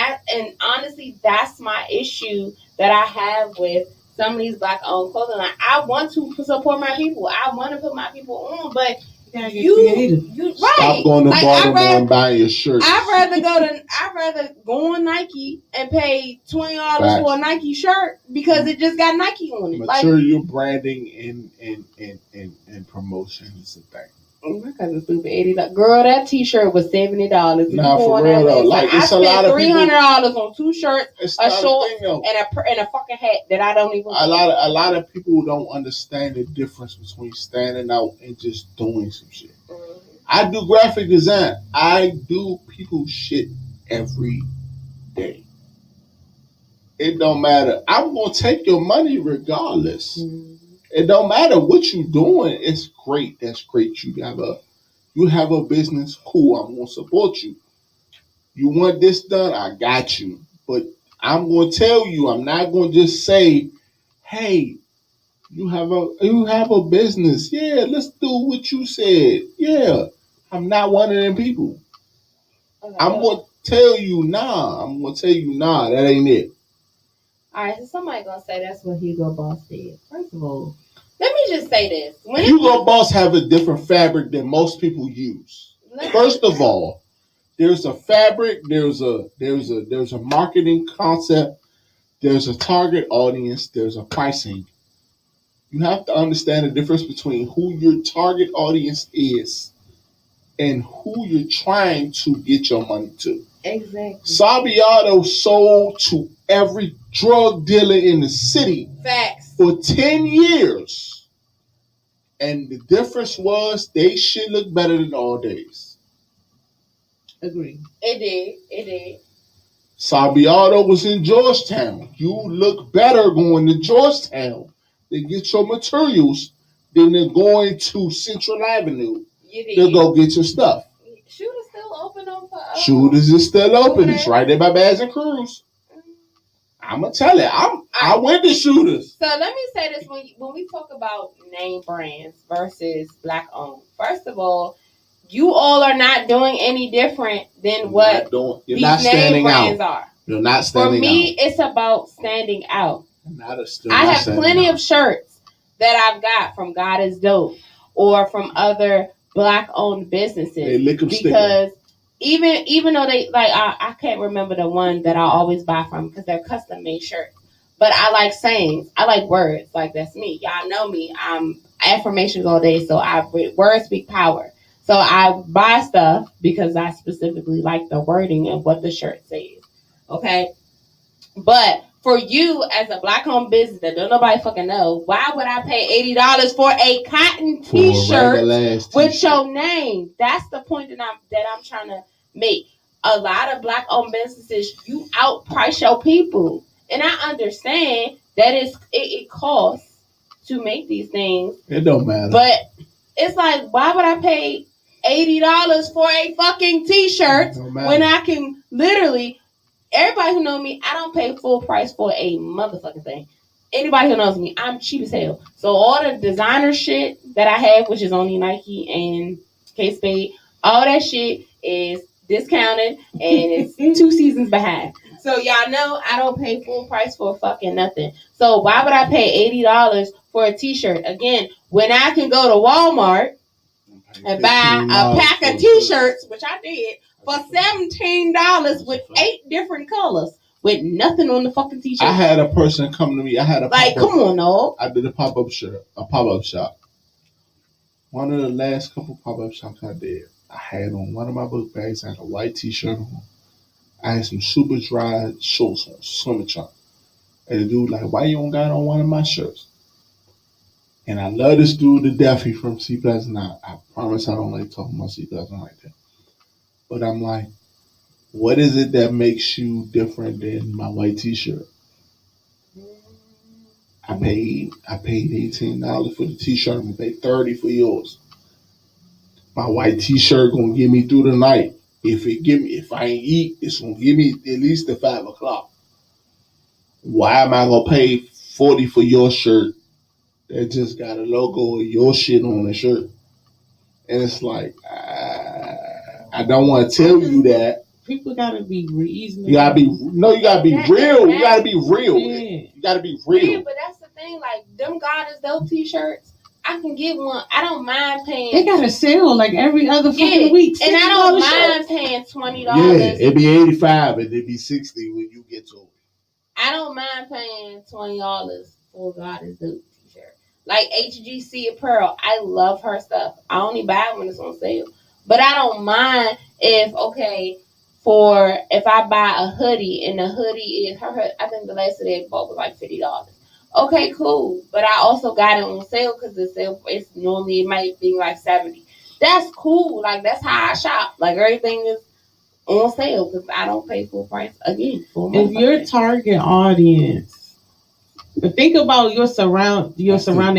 honestly, that's my issue that I have with some of these black-owned clothing. Like, I want to support my people. I want to put my people on, but you right.
Stop going to Baltimore and buying your shirt.
I'd rather go on Nike and pay $20 for a Nike shirt because it just got Nike on it.
Material branding and promotion is a thing.
My cousin stupid $80. Girl, that t-shirt was $70.
Nah, for real though. Like,
I
it's a lot of
$300 on 2 shirts, a short, and a fucking hat that I don't even.
A lot of people don't understand the difference between standing out and just doing some shit.
Mm-hmm.
I do graphic design. I do people shit every day. It don't matter. I'm gonna take your money regardless. It don't matter what you doing. It's great. That's great. You have a business. Cool. I'm gonna support you. You want this done? I got you. But I'm gonna tell you. I'm not gonna just say, "Hey, you have a business. Yeah, let's do what you said." Yeah, I'm not one of them people. Okay. I'm gonna tell you nah. That ain't it.
All right, so somebody gonna say that's what Hugo Boss did. First of all, let me just say this:
Hugo Boss have a different fabric than most people use. First of all, there's a fabric, there's a marketing concept, there's a target audience, there's a pricing. You have to understand the difference between who your target audience is and who you're trying to get your money to.
Exactly.
Sabiato sold to every drug dealer in the city.
Facts.
For 10 years. And the difference was they shit looked better than All Days.
Agree. It did.
Sabiato was in Georgetown. You look better going to Georgetown to get your materials than they're going to Central Avenue to go get your stuff.
Shooters still open on for
Shooters is still open. It's right there by Bass and Cruz. I'm gonna tell it. I went to Shooters.
So let me say this: when we talk about name brands versus black owned, first of all, you all are not doing any different than what these name brands are.
You're not standing out.
For me, it's about standing out. I have plenty of shirts that I've got from God is Dope or from other black owned businesses because even though they like I can't remember the one that I always buy from because they're custom made shirts. But I like sayings. I like words. Like that's me. Y'all know me. I'm affirmations all day. So words speak power. So I buy stuff because I specifically like the wording and what the shirt says. Okay. But for you as a black owned business that don't nobody fucking know, why would I pay $80 for a cotton t-shirt with your name? That's the point that I'm trying to make. A lot of black owned businesses, you outprice your people. And I understand that it costs to make these things.
It don't matter.
But it's like, why would I pay $80 for a fucking t-shirt when I can literally, everybody who knows me, I don't pay full price for a motherfucking thing. Anybody who knows me, I'm cheap as hell. So all the designer shit that I have, which is only Nike and K-Spade, all that shit is discounted and it's 2 seasons behind. So y'all know I don't pay full price for fucking nothing. So why would I pay $80 for a t-shirt? Again, when I can go to Walmart and buy a pack of t-shirts, which I did, for $17 with 8 different colors with nothing on the fucking t-shirt.
I had a person come to me.
Come on, no.
I did a pop-up shop. One of the last couple pop-up shops I did, I had on one of my book bags, I had a white t-shirt on. I had some super dry shorts on, swimming trunk. And the dude like, why you don't got on one of my shirts? And I love this dude to death. He from C Plus. Now, I promise I don't like talking about C Plus like that. But I'm like, what is it that makes you different than my white t-shirt? I paid $18 for the t-shirt. I'm gonna pay $30 for yours. My white t-shirt gonna get me through the night. If I ain't eat, it's gonna give me at least to 5 o'clock. Why am I gonna pay $40 for your shirt that just got a logo of your shit on the shirt? And it's like, I don't want to tell you that.
People gotta be reasonable.
You gotta be real. You gotta be real.
Yeah.
You gotta be real.
Yeah, but that's the thing. Like them God is Dope t-shirts, I can get one. I don't mind paying.
They got a sale like every other fucking week.
And I don't mind paying $20.
Yeah, it'd be $85 and it'd be $60 when you get to it.
I don't mind paying $20 for God is Dope t-shirt. Like HGC Apparel, I love her stuff. I only buy it when it's on sale. But I don't mind if I buy a hoodie and the hoodie is her. I think the last that they bought was like $50. Okay, cool. But I also got it on sale because the sale it's normally it might be like $70. that's cool. Like that's how I shop. Like everything is on sale because I don't pay full price again.
If your target audience, but think about your surrounding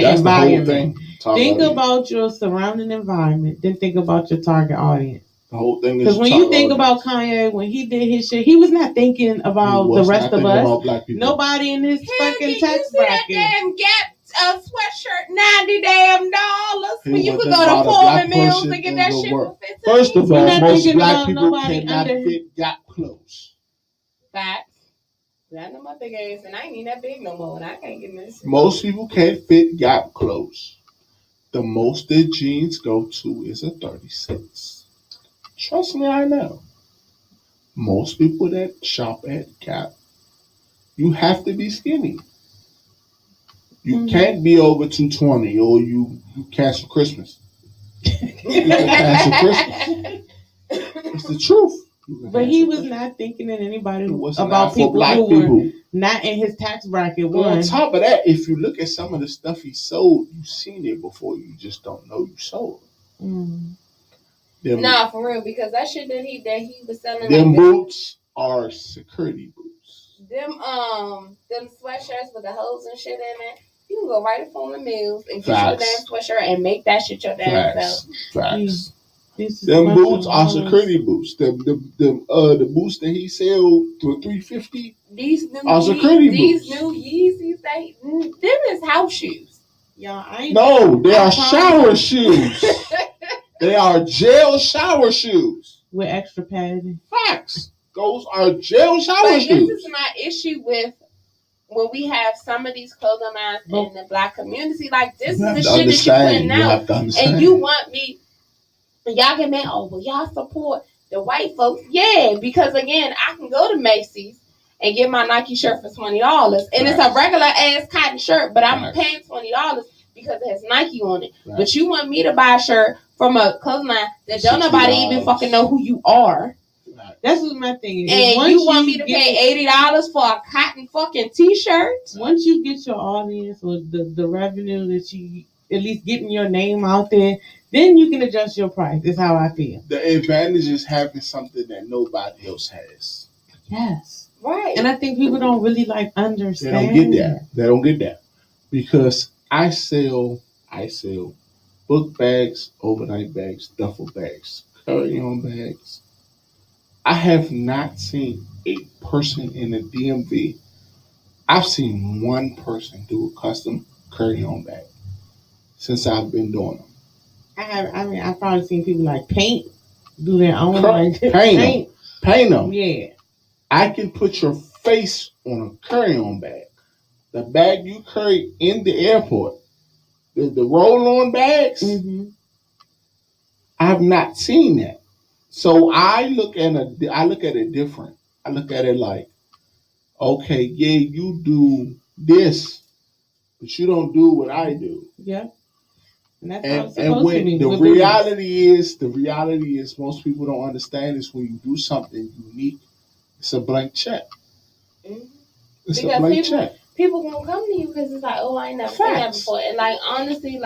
environment. Think about your surrounding environment. Then think about your target audience.
The whole thing is
because when you think about Kanye, when he did his shit, he was not thinking about the rest of us. Nobody in his fucking tax bracket.
That damn Gap sweatshirt, $90 damn. When you could go to Foreman Mills and get that shit for $15.
First of all, most black people cannot fit Gap clothes.
Facts. That no my big ass, and I ain't even that big no more, and I can't get this.
Most people can't fit Gap clothes. The most their jeans go to is a 36. Trust me, I know. Most people that shop at Gap, you have to be skinny. You can't be over 220 or you cancel Christmas. You can cancel Christmas. It's the truth.
But he was not thinking of anybody about people who were not in his tax bracket.
Well, on top of that, if you look at some of the stuff he sold, you've seen it before. You just don't know you sold it.
Nah, for real, because that shit that he was selling.
Them boots are security boots.
Them sweatshirts with the holes and shit in it. You can go right to Foreman Mills and get you a damn sweatshirt and make that shit your damn self.
Facts. Them boots are security boots. The boots that he sold for $350.
These new
are security boots.
These new Yeezys, them is house shoes.
Y'all,
they are shower shoes. They are gel shower shoes
with extra padding.
Facts. Those are gel shower shoes.
This is my issue with when we have some of these clothing lines in the black community. Like this is the shit that you're putting out, and you want me. Y'all get mad, well, y'all support the white folks. Yeah, because again, I can go to Macy's and get my Nike shirt for $20. And it's a regular ass cotton shirt, but I'm paying $20 because it has Nike on it. But you want me to buy a shirt from a clothing line that don't nobody even fucking know who you are.
That's what my thing is.
And you want me to pay $80 for a cotton fucking t-shirt?
Once you get your audience or the revenue that you at least getting your name out there, then you can adjust your price. That's how I feel.
The advantage is having something that nobody else has.
Yes.
Right.
And I think people don't really understand.
They don't get that. Because I sell book bags, overnight bags, duffel bags, carry-on bags. I have not seen a person in the DMV. I've seen one person do a custom carry-on bag since I've been doing them.
I've probably seen people paint, do their own
paint them.
Yeah.
I can put your face on a carry-on bag. The bag you carry in the airport, the roll-on bags. I have not seen that. So I look at it different. I look at it like, okay, yeah, you do this, but you don't do what I do.
Yeah.
And when the reality is most people don't understand is when you do something unique, it's a blank check. It's a blank check.
People gonna come to you because it's like, oh, I ain't never seen that before. And honestly,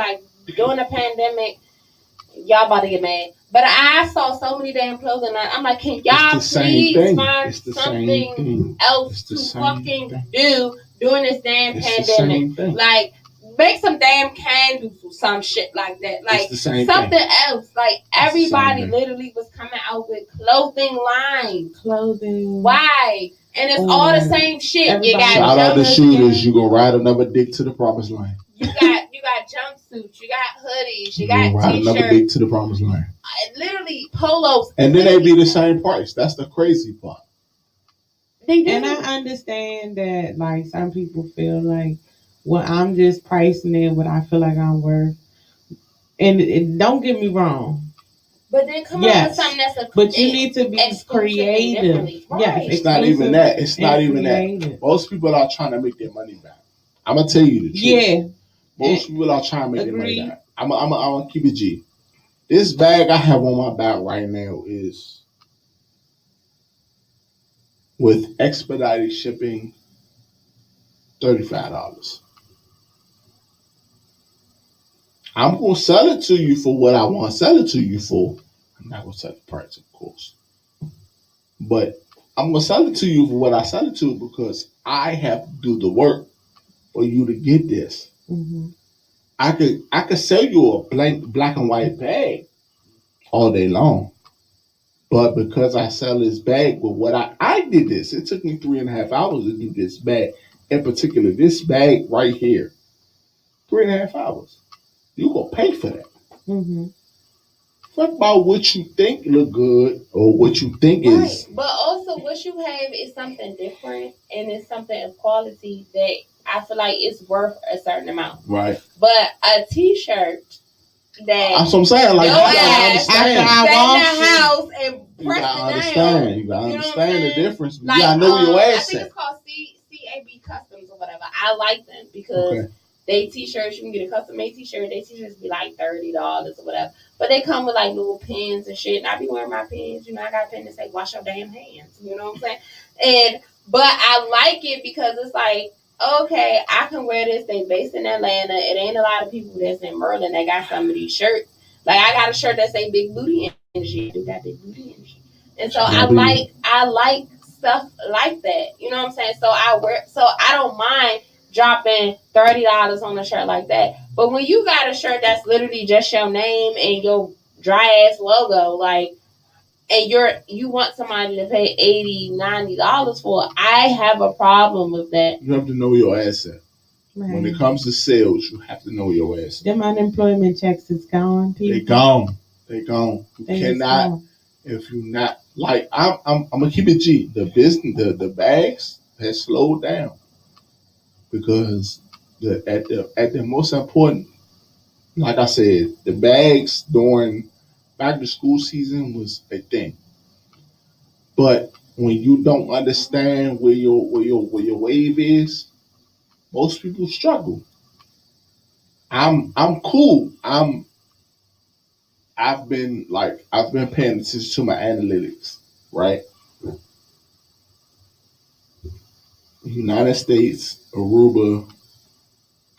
during the pandemic, y'all about to get mad. But I saw so many damn clothing lines. I'm like, can y'all please find something else to fucking do during this damn pandemic? Make some damn candles or some shit like that. Something else. Everybody literally was coming out with clothing lines. Why? And it's all the same shit. You got
shout out to shooters. You gonna ride another dick to the promised land.
You got jumpsuits. You got hoodies. You got
ride
t-shirts.
Another dick to the promised land.
Literally polos.
And then they be the same price. That's the crazy part.
And I understand that some people feel I'm just pricing it what I feel like I'm worth. And don't get me wrong.
But then come up with something that's
but you need to be creative.
Right.
Yes,
it's not even that. It's not even that. Most people are trying to make their money back. I'm gonna tell you the truth.
Yeah.
Most people are trying to make their money back. I'm gonna keep it G. This bag I have on my back right now is with expedited shipping, $35. I'm gonna sell it to you for what I want to sell it to you for. I'm not gonna sell the price, of course, but I'm gonna sell it to you for what I sell it to because I have to do the work for you to get this.
Mm-hmm.
I could sell you a blank black and white bag all day long, but because I sell this bag with what I did this, it took me 3.5 hours to do this bag. In particular, this bag right here, 3.5 hours. You gonna pay for that.
Mm-hmm.
What about what you think look good or what you think is?
But also what you have is something different and it's something of quality that I feel like it's worth a certain amount.
Right.
But a t-shirt that
that's what I'm saying. Like, you gotta understand.
Sat in the house and
you gotta
pressed it
understand.
down.
You gotta
You know
understand the difference.
Like,
you gotta know where your
I
ass
think
at.
it's called CAB Customs or whatever. I like them because they t-shirts, you can get a custom made t-shirt. They t-shirts be like $30 or whatever. But they come with like little pins and shit. And I be wearing my pins. You know, I got a pin that say wash your damn hands. You know what I'm saying? But I like it because it's like, okay, I can wear this. They based in Atlanta. It ain't a lot of people that's in Maryland that got some of these shirts. Like I got a shirt that say Big Booty Energy. I do got Big Booty Energy. And so I like stuff like that. You know what I'm saying? So I don't mind dropping $30 on a shirt like that. But when you got a shirt that's literally just your name and your dry ass logo, like, and you want somebody to pay $80-$90 for it, I have a problem with that.
You have to know your asset. Right. When it comes to sales, you have to know your asset.
Them unemployment checks is gone. People.
They gone. You cannot if you not like. I'm gonna keep it G. The business, the bags has slowed down because at the most important, like I said, the bags during back to school season was a thing. But when you don't understand where your wave is, most people struggle. I'm cool. I've been paying attention to my analytics, right? United States, Aruba,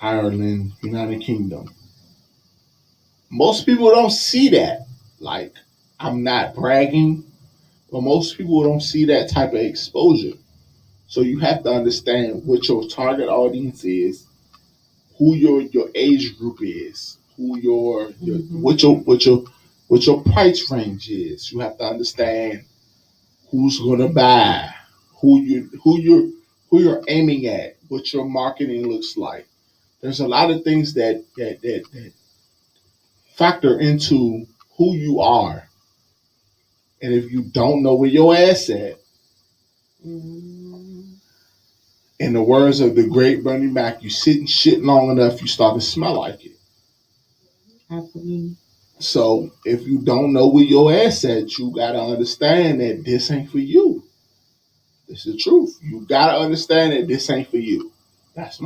Ireland, United Kingdom. Most people don't see that. Like, I'm not bragging, but most people don't see that type of exposure. So you have to understand what your target audience is, who your age group is, who what your price range is. You have to understand who's gonna buy, who you're aiming at, what your marketing looks like. There's a lot of things that factor into who you are. And if you don't know where your ass at, in the words of the great Bernie Mac, you sit and shit long enough, you start to smell like it.
Absolutely.
So if you don't know where your ass at, you gotta understand that this ain't for you. It's the truth. You gotta understand that this ain't for you. That's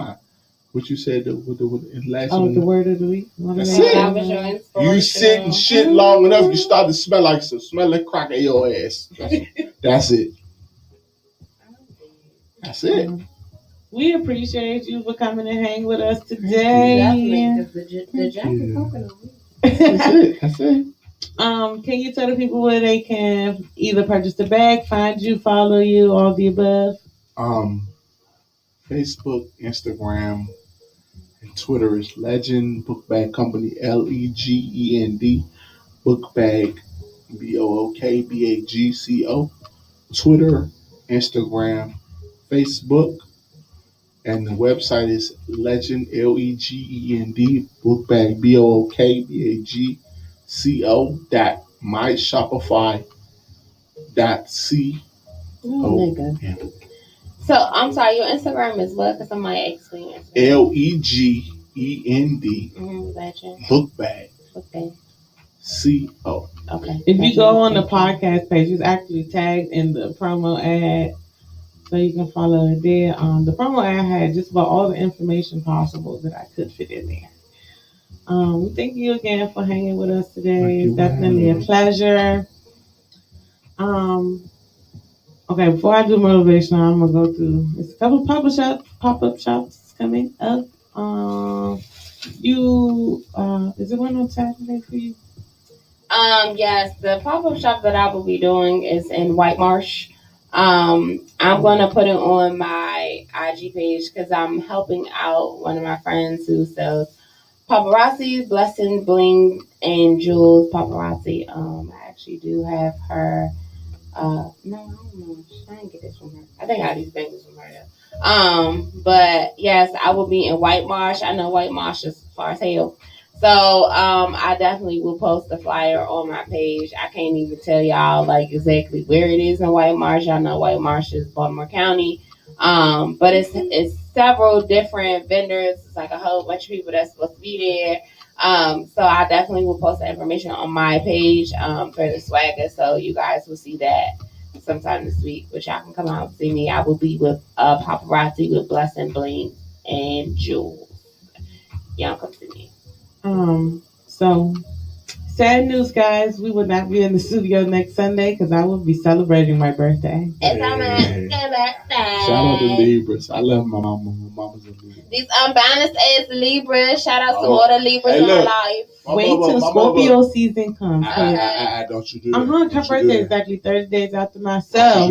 what you said with the last one.
The word of the week.
That's it. You sit and shit long enough, you start to smell like crack at your ass. That's it. That's it.
We appreciate you for coming and hang with us today.
The Jack is talking on me.
That's it.
Can you tell the people where they can either purchase the bag, find you, follow you, all the above?
Facebook, Instagram, and Twitter is Legend Bookbag Company, LEGEND Bookbag, BOOKBAGCO. Twitter, Instagram, Facebook, and the website is Legend LEGEND Bookbag BOOKBAGCO.myshopify.co.
Oh my God.
Yeah.
So I'm sorry, your Instagram is what? Because somebody explain it.
LEGEND Bookbag.
Okay.
CO.
Okay.
If you go on the podcast page, it's actually tagged in the promo ad, so you can follow it there. The promo ad had just about all the information possible that I could fit in there. Thank you again for hanging with us today. It's definitely a pleasure. Okay, before I do motivation, I'm gonna go through. There's a couple pop-up shops coming up. You is it one on Saturday for you?
Yes, the pop-up shop that I will be doing is in White Marsh. I'm gonna put it on my IG page because I'm helping out one of my friends who sells paparazzi, blessing, bling, and jewels paparazzi. I actually do have her. No, I don't know. I didn't get this from her. I think I got these bangles from her though. But yes, I will be in White Marsh. I know White Marsh is far as hell. So, I definitely will post the flyer on my page. I can't even tell y'all like exactly where it is in White Marsh. Y'all know White Marsh is Baltimore County. But it's several different vendors. It's like a whole bunch of people that's supposed to be there. So I definitely will post that information on my page for the swagger, so you guys will see that sometime this week. But y'all can come out and see me. I will be with paparazzi with Blessing Bling and Jewel. Y'all come see me.
So sad news, guys. We will not be in the studio next Sunday because I will be celebrating my birthday.
It's my birthday.
Shout out to Libras. I love my mama. My mama's a Libra.
These unbalanced ass Libras. Shout out to all the Libras in my life.
Wait till Scorpio season comes.
Don't you do that.
Her birthday is exactly 30 days after myself.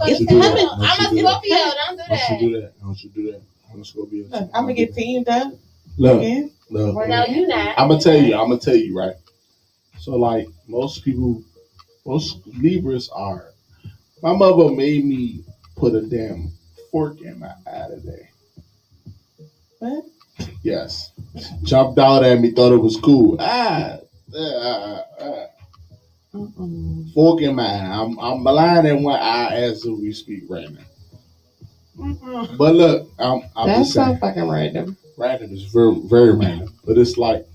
It's coming. I'm a Scorpio. Don't do that.
Don't you do that. I'm a Scorpio.
Look, I'm gonna get teamed up.
Look.
No, you not.
I'm gonna tell you, right? So like most Libras are. My mother made me put a damn fork in my eye today.
What?
Yes. Jumped out at me, thought it was cool. Fork in my eye. I'm blind in one eye as we speak right now. But look, I'm
that's so fucking random.
Random is very, very random. But it's like,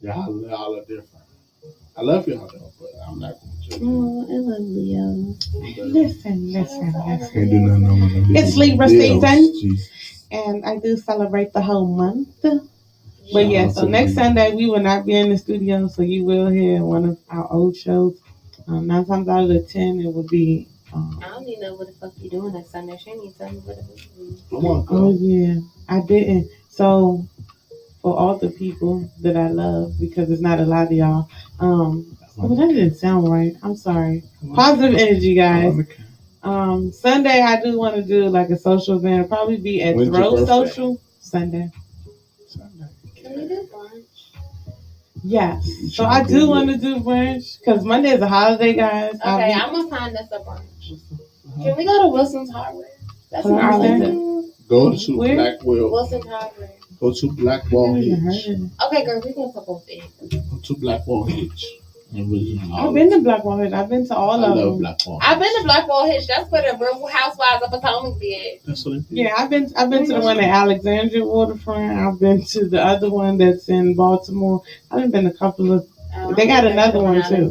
y'all are different. I love y'all though, but I'm not going to judge you.
Oh, I love Leo. Listen.
Can't do nothing on my
It's Libra season, and I do celebrate the whole month. But yeah, so next Sunday we will not be in the studio, so you will hear one of our old shows. 9 times out of the 10, it will be.
I don't even know what the fuck you doing next Sunday. She ain't tell me what it is.
Come on, girl.
Oh yeah, I didn't. So for all the people that I love, because it's not a lot of y'all. Well, that didn't sound right. I'm sorry. Positive energy, guys. Sunday, I do want to do like a social event. It'll probably be at Throw Social Sunday.
Can we do brunch?
Yes. So I do want to do brunch because Monday is a holiday, guys.
Okay, I'm gonna find us a brunch. Can we go to Wilson's Hardware? That's in Arlington.
Go to Blackwell.
Wilson's Hardware.
Go to Blackwell Hitch.
Okay, girl, we can talk about it.
Go to Blackwell Hitch.
I've been to Blackwell Hitch. I've been to all of them.
I've been to Blackwell Hitch. That's where the Real Housewives of Potomac did.
Yeah, I've been to the one at Alexandria Waterfront. I've been to the other one that's in Baltimore. I've been a couple of. They got another one too.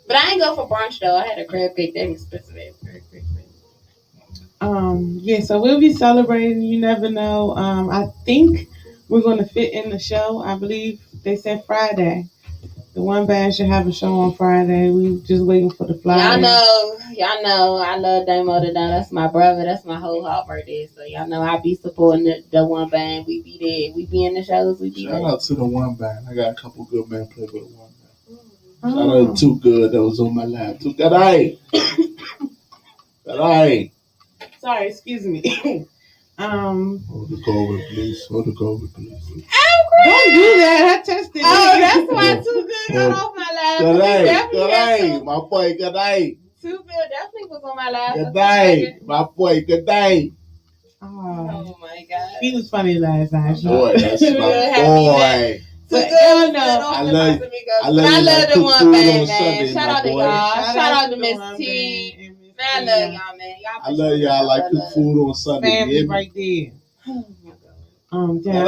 But I ain't go for brunch though. I had a crab cake. That was expensive.
Yeah, so we'll be celebrating. You never know. I think we're going to fit in the show. I believe they said Friday. The one band should have a show on Friday. We just waiting for the flyer.
Y'all know. I love Damo to Down. That's my brother. That's my whole heart birthday. So y'all know I be supporting the one band. We be there. We be in the shows. We be
Shout
there.
out to the one band. I got a couple good men play with the one band. Shout out to Too Good that was on my lap. Too Good.
Sorry, excuse me.
Hold the COVID, please. Hold the COVID, please.
Don't do that. I tested.
Oh, that's why Too Good got off my lap.
Good day, my boy. Good day.
Too Good definitely was on my lap.
Good day, my boy. Good day.
Oh my God.
He was funny last night.
Boy, that's my boy.
Too Good.
I love
the one band, man. Shout out to y'all. Shout out to Miss T. Man, I love y'all, man.
I love y'all. Like cook food on Sunday.
Family right there.
Oh my God.
Damn.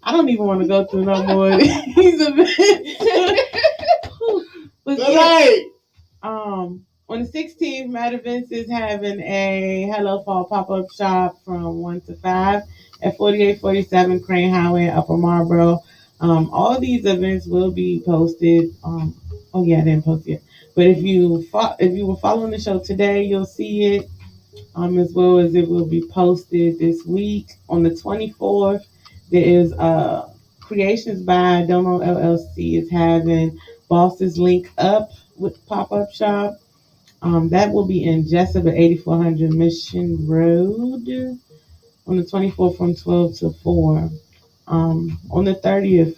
I don't even want to go through no more. He's a but on the 16th, Mad Events is having a Hello Fall pop-up shop from 1 to 5 at 4847 Crane Highway, Upper Marlboro. All these events will be posted. I didn't post yet. But if you were following the show today, you'll see it. As well as it will be posted this week on the 24th. There is Creations by Domo LLC is having Bosses Link Up with pop-up shop. That will be in Jessup at 8400 Mission Road on the 24th from 12 to 4. On the 30th,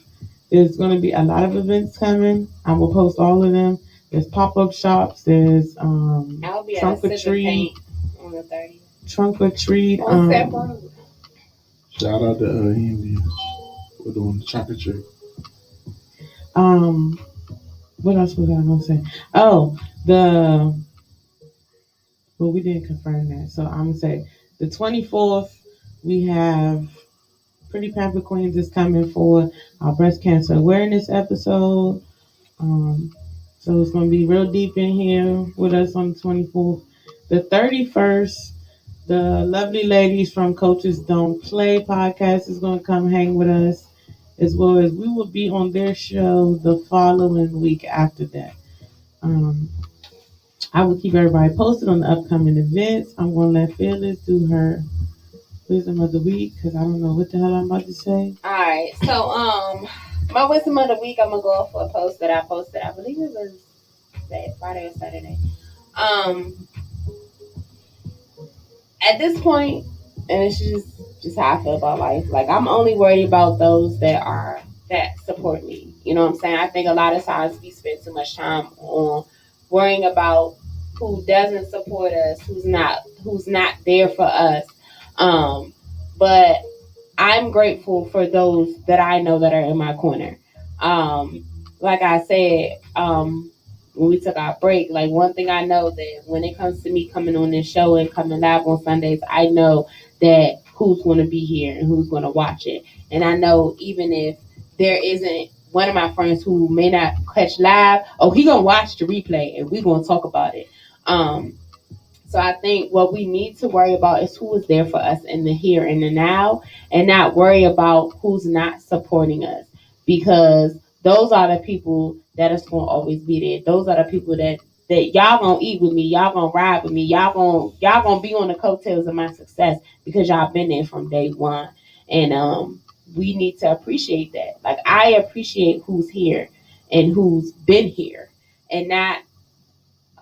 there's going to be a lot of events coming. I will post all of them. There's pop-up shops. There's
I'll be trunk or treat on the 30th.
Trunk or treat.
Shout out to India for doing the trunk or treat.
What else was I gonna say? Well, we didn't confirm that, so I'm gonna say the 24th we have Pretty Pamper Queens is coming for our breast cancer awareness episode. So it's gonna be real deep in here with us on the 24th. The 31st, the lovely ladies from Coaches Don't Play podcast is gonna come hang with us, as well as we will be on their show the following week after that. I will keep everybody posted on the upcoming events. I'm going to let Phyllis do her wisdom of the week because I don't know what the hell I'm about to say.
All right. So, my wisdom of the week, I'm going to go off for a post that I posted. I believe it was Friday or Saturday. At this point, and it's just how I feel about life. Like, I'm only worried about those that support me. You know what I'm saying? I think a lot of times we spend too much time on worrying about who doesn't support us, who's not there for us. But I'm grateful for those that I know that are in my corner. Like I said, when we took our break, like one thing I know that when it comes to me coming on this show and coming live on Sundays, I know that who's going to be here and who's going to watch it. And I know even if there isn't one of my friends who may not catch live, he going to watch the replay and we're going to talk about it. So I think what we need to worry about is who is there for us in the here and the now, and not worry about who's not supporting us, because those are the people that is going to always be there. Those are the people that y'all going to eat with me, y'all going to ride with me, y'all going to be on the coattails of my success because y'all been there from day one. And we need to appreciate that. Like, I appreciate who's here and who's been here, and not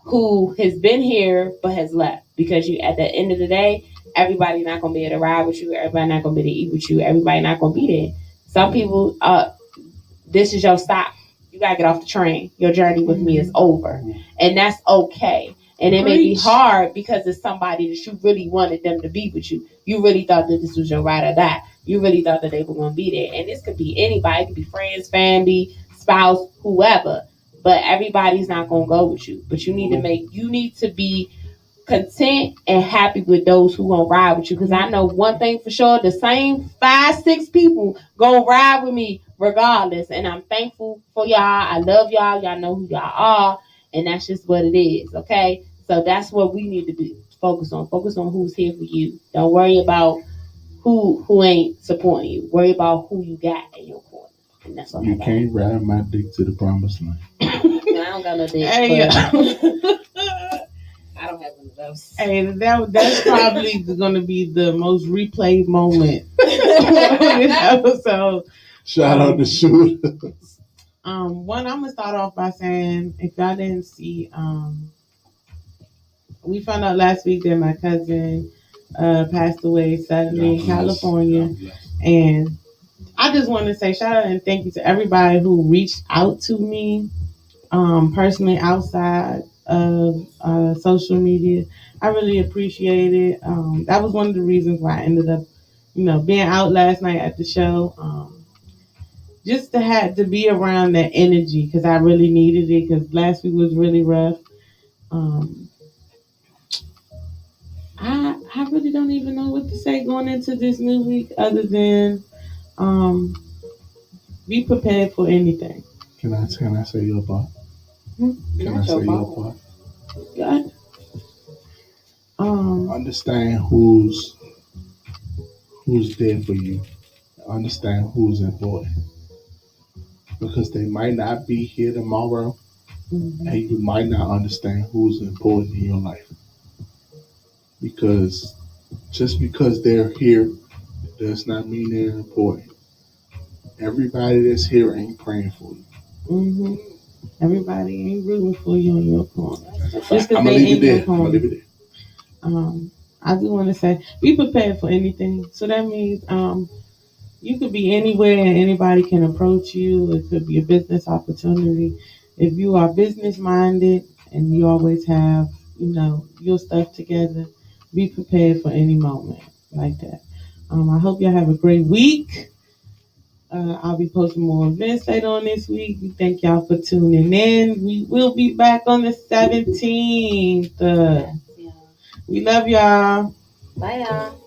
who has been here but has left, because you, at the end of the day, everybody's not going to be able to ride with you, everybody not going to be able to eat with you, everybody not going to be there. Some people, this is your stop, you got to get off the train, your journey with me is over, and that's okay. And it may be hard because it's somebody that you really wanted them to be with you. You really thought that this was your ride or die. You really thought that they were going to be there. And this could be anybody. It could be friends, family, spouse, whoever. But everybody's not going to go with you. But you need to be content and happy with those who going to ride with you. Because I know one thing for sure, the same 5-6 people going to ride with me regardless. And I'm thankful for y'all. I love y'all. Y'all know who y'all are. And that's just what it is, okay? So that's what we need to be focused on. Focus on who's here for you. Don't worry about who ain't supporting you. Worry about who you got in your corner. And that's all
you can't ride my dick to the promised land.
No, I don't got no dick. Hey, I don't have one of those.
Hey, that's probably going to be the most replayed moment on this episode.
Shout out to shooters.
One, I'm gonna start off by saying, if y'all didn't see, we found out last week that my cousin passed away suddenly in California, and I just want to say shout out and thank you to everybody who reached out to me personally outside of social media. I really appreciate it. That was one of the reasons why I ended up, being out last night at the show. Just to have to be around that energy, because I really needed it, because last week was really rough. I really don't even know what to say going into this new week other than be prepared for anything.
Can I say your part? Can I say your part?
God.
Understand who's there for you. Understand who's important. Because they might not be here tomorrow, and you might not understand who's important in your life. Because just because they're here does not mean they're important. everybody that's here ain't praying for you.
Mm-hmm. Everybody ain't rooting for you in your corner.
Just because they in your corner. I'm gonna leave it there.
I do want to say, be prepared for anything. So that means you could be anywhere and anybody can approach you. It could be a business opportunity. If you are business minded and you always have, your stuff together, be prepared for any moment like that. I hope y'all have a great week. I'll be posting more events later on this week. We thank y'all for tuning in. We will be back on the 17th. We love y'all.
Bye, y'all.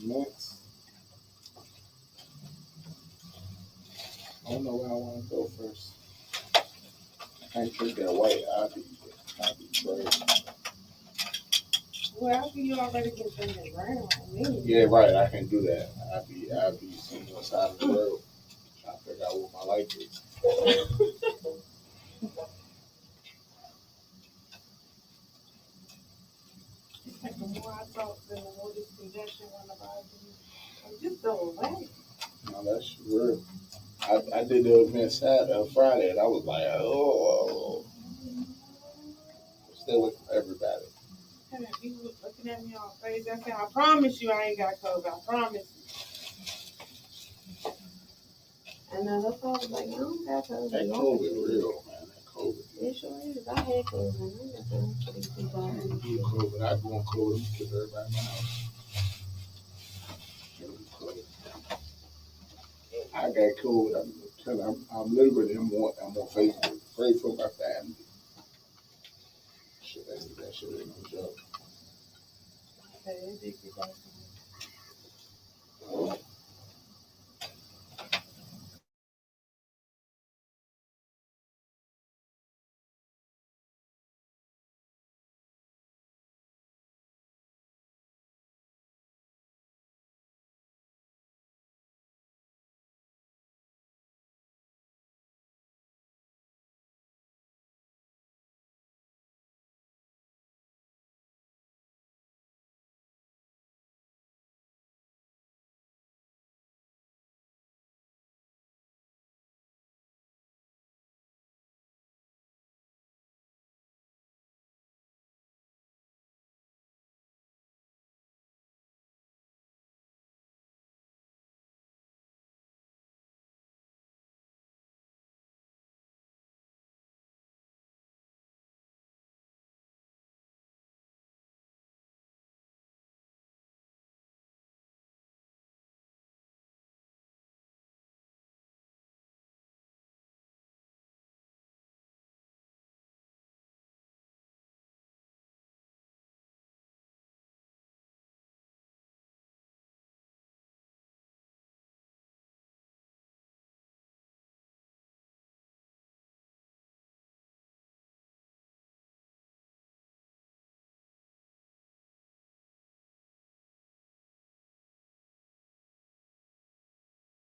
Next, I don't know where I want to go first. I can't drink that white. I'll be crazy.
Well, after you already been drinking brown,
Yeah, right. I can do that. I'll be seeing what side of the world. Trying to figure out what my life is.
Like the more I talk, the more this congestion on the body. I'm just go away.
No, that's real. I did the event Friday, and I was like, oh. Stay away from everybody.
And you was looking at me all crazy. I said, I promise you I ain't got COVID. I promise you. And that's why I was like, I don't got COVID.
That COVID real, man. That COVID.
It sure is. I had COVID. I got
COVID. I go on COVID and kill everybody in my house. I got COVID. I'm telling you, I'm literally I'm on Facebook. Pray for my family. That shit ain't no joke.
Okay,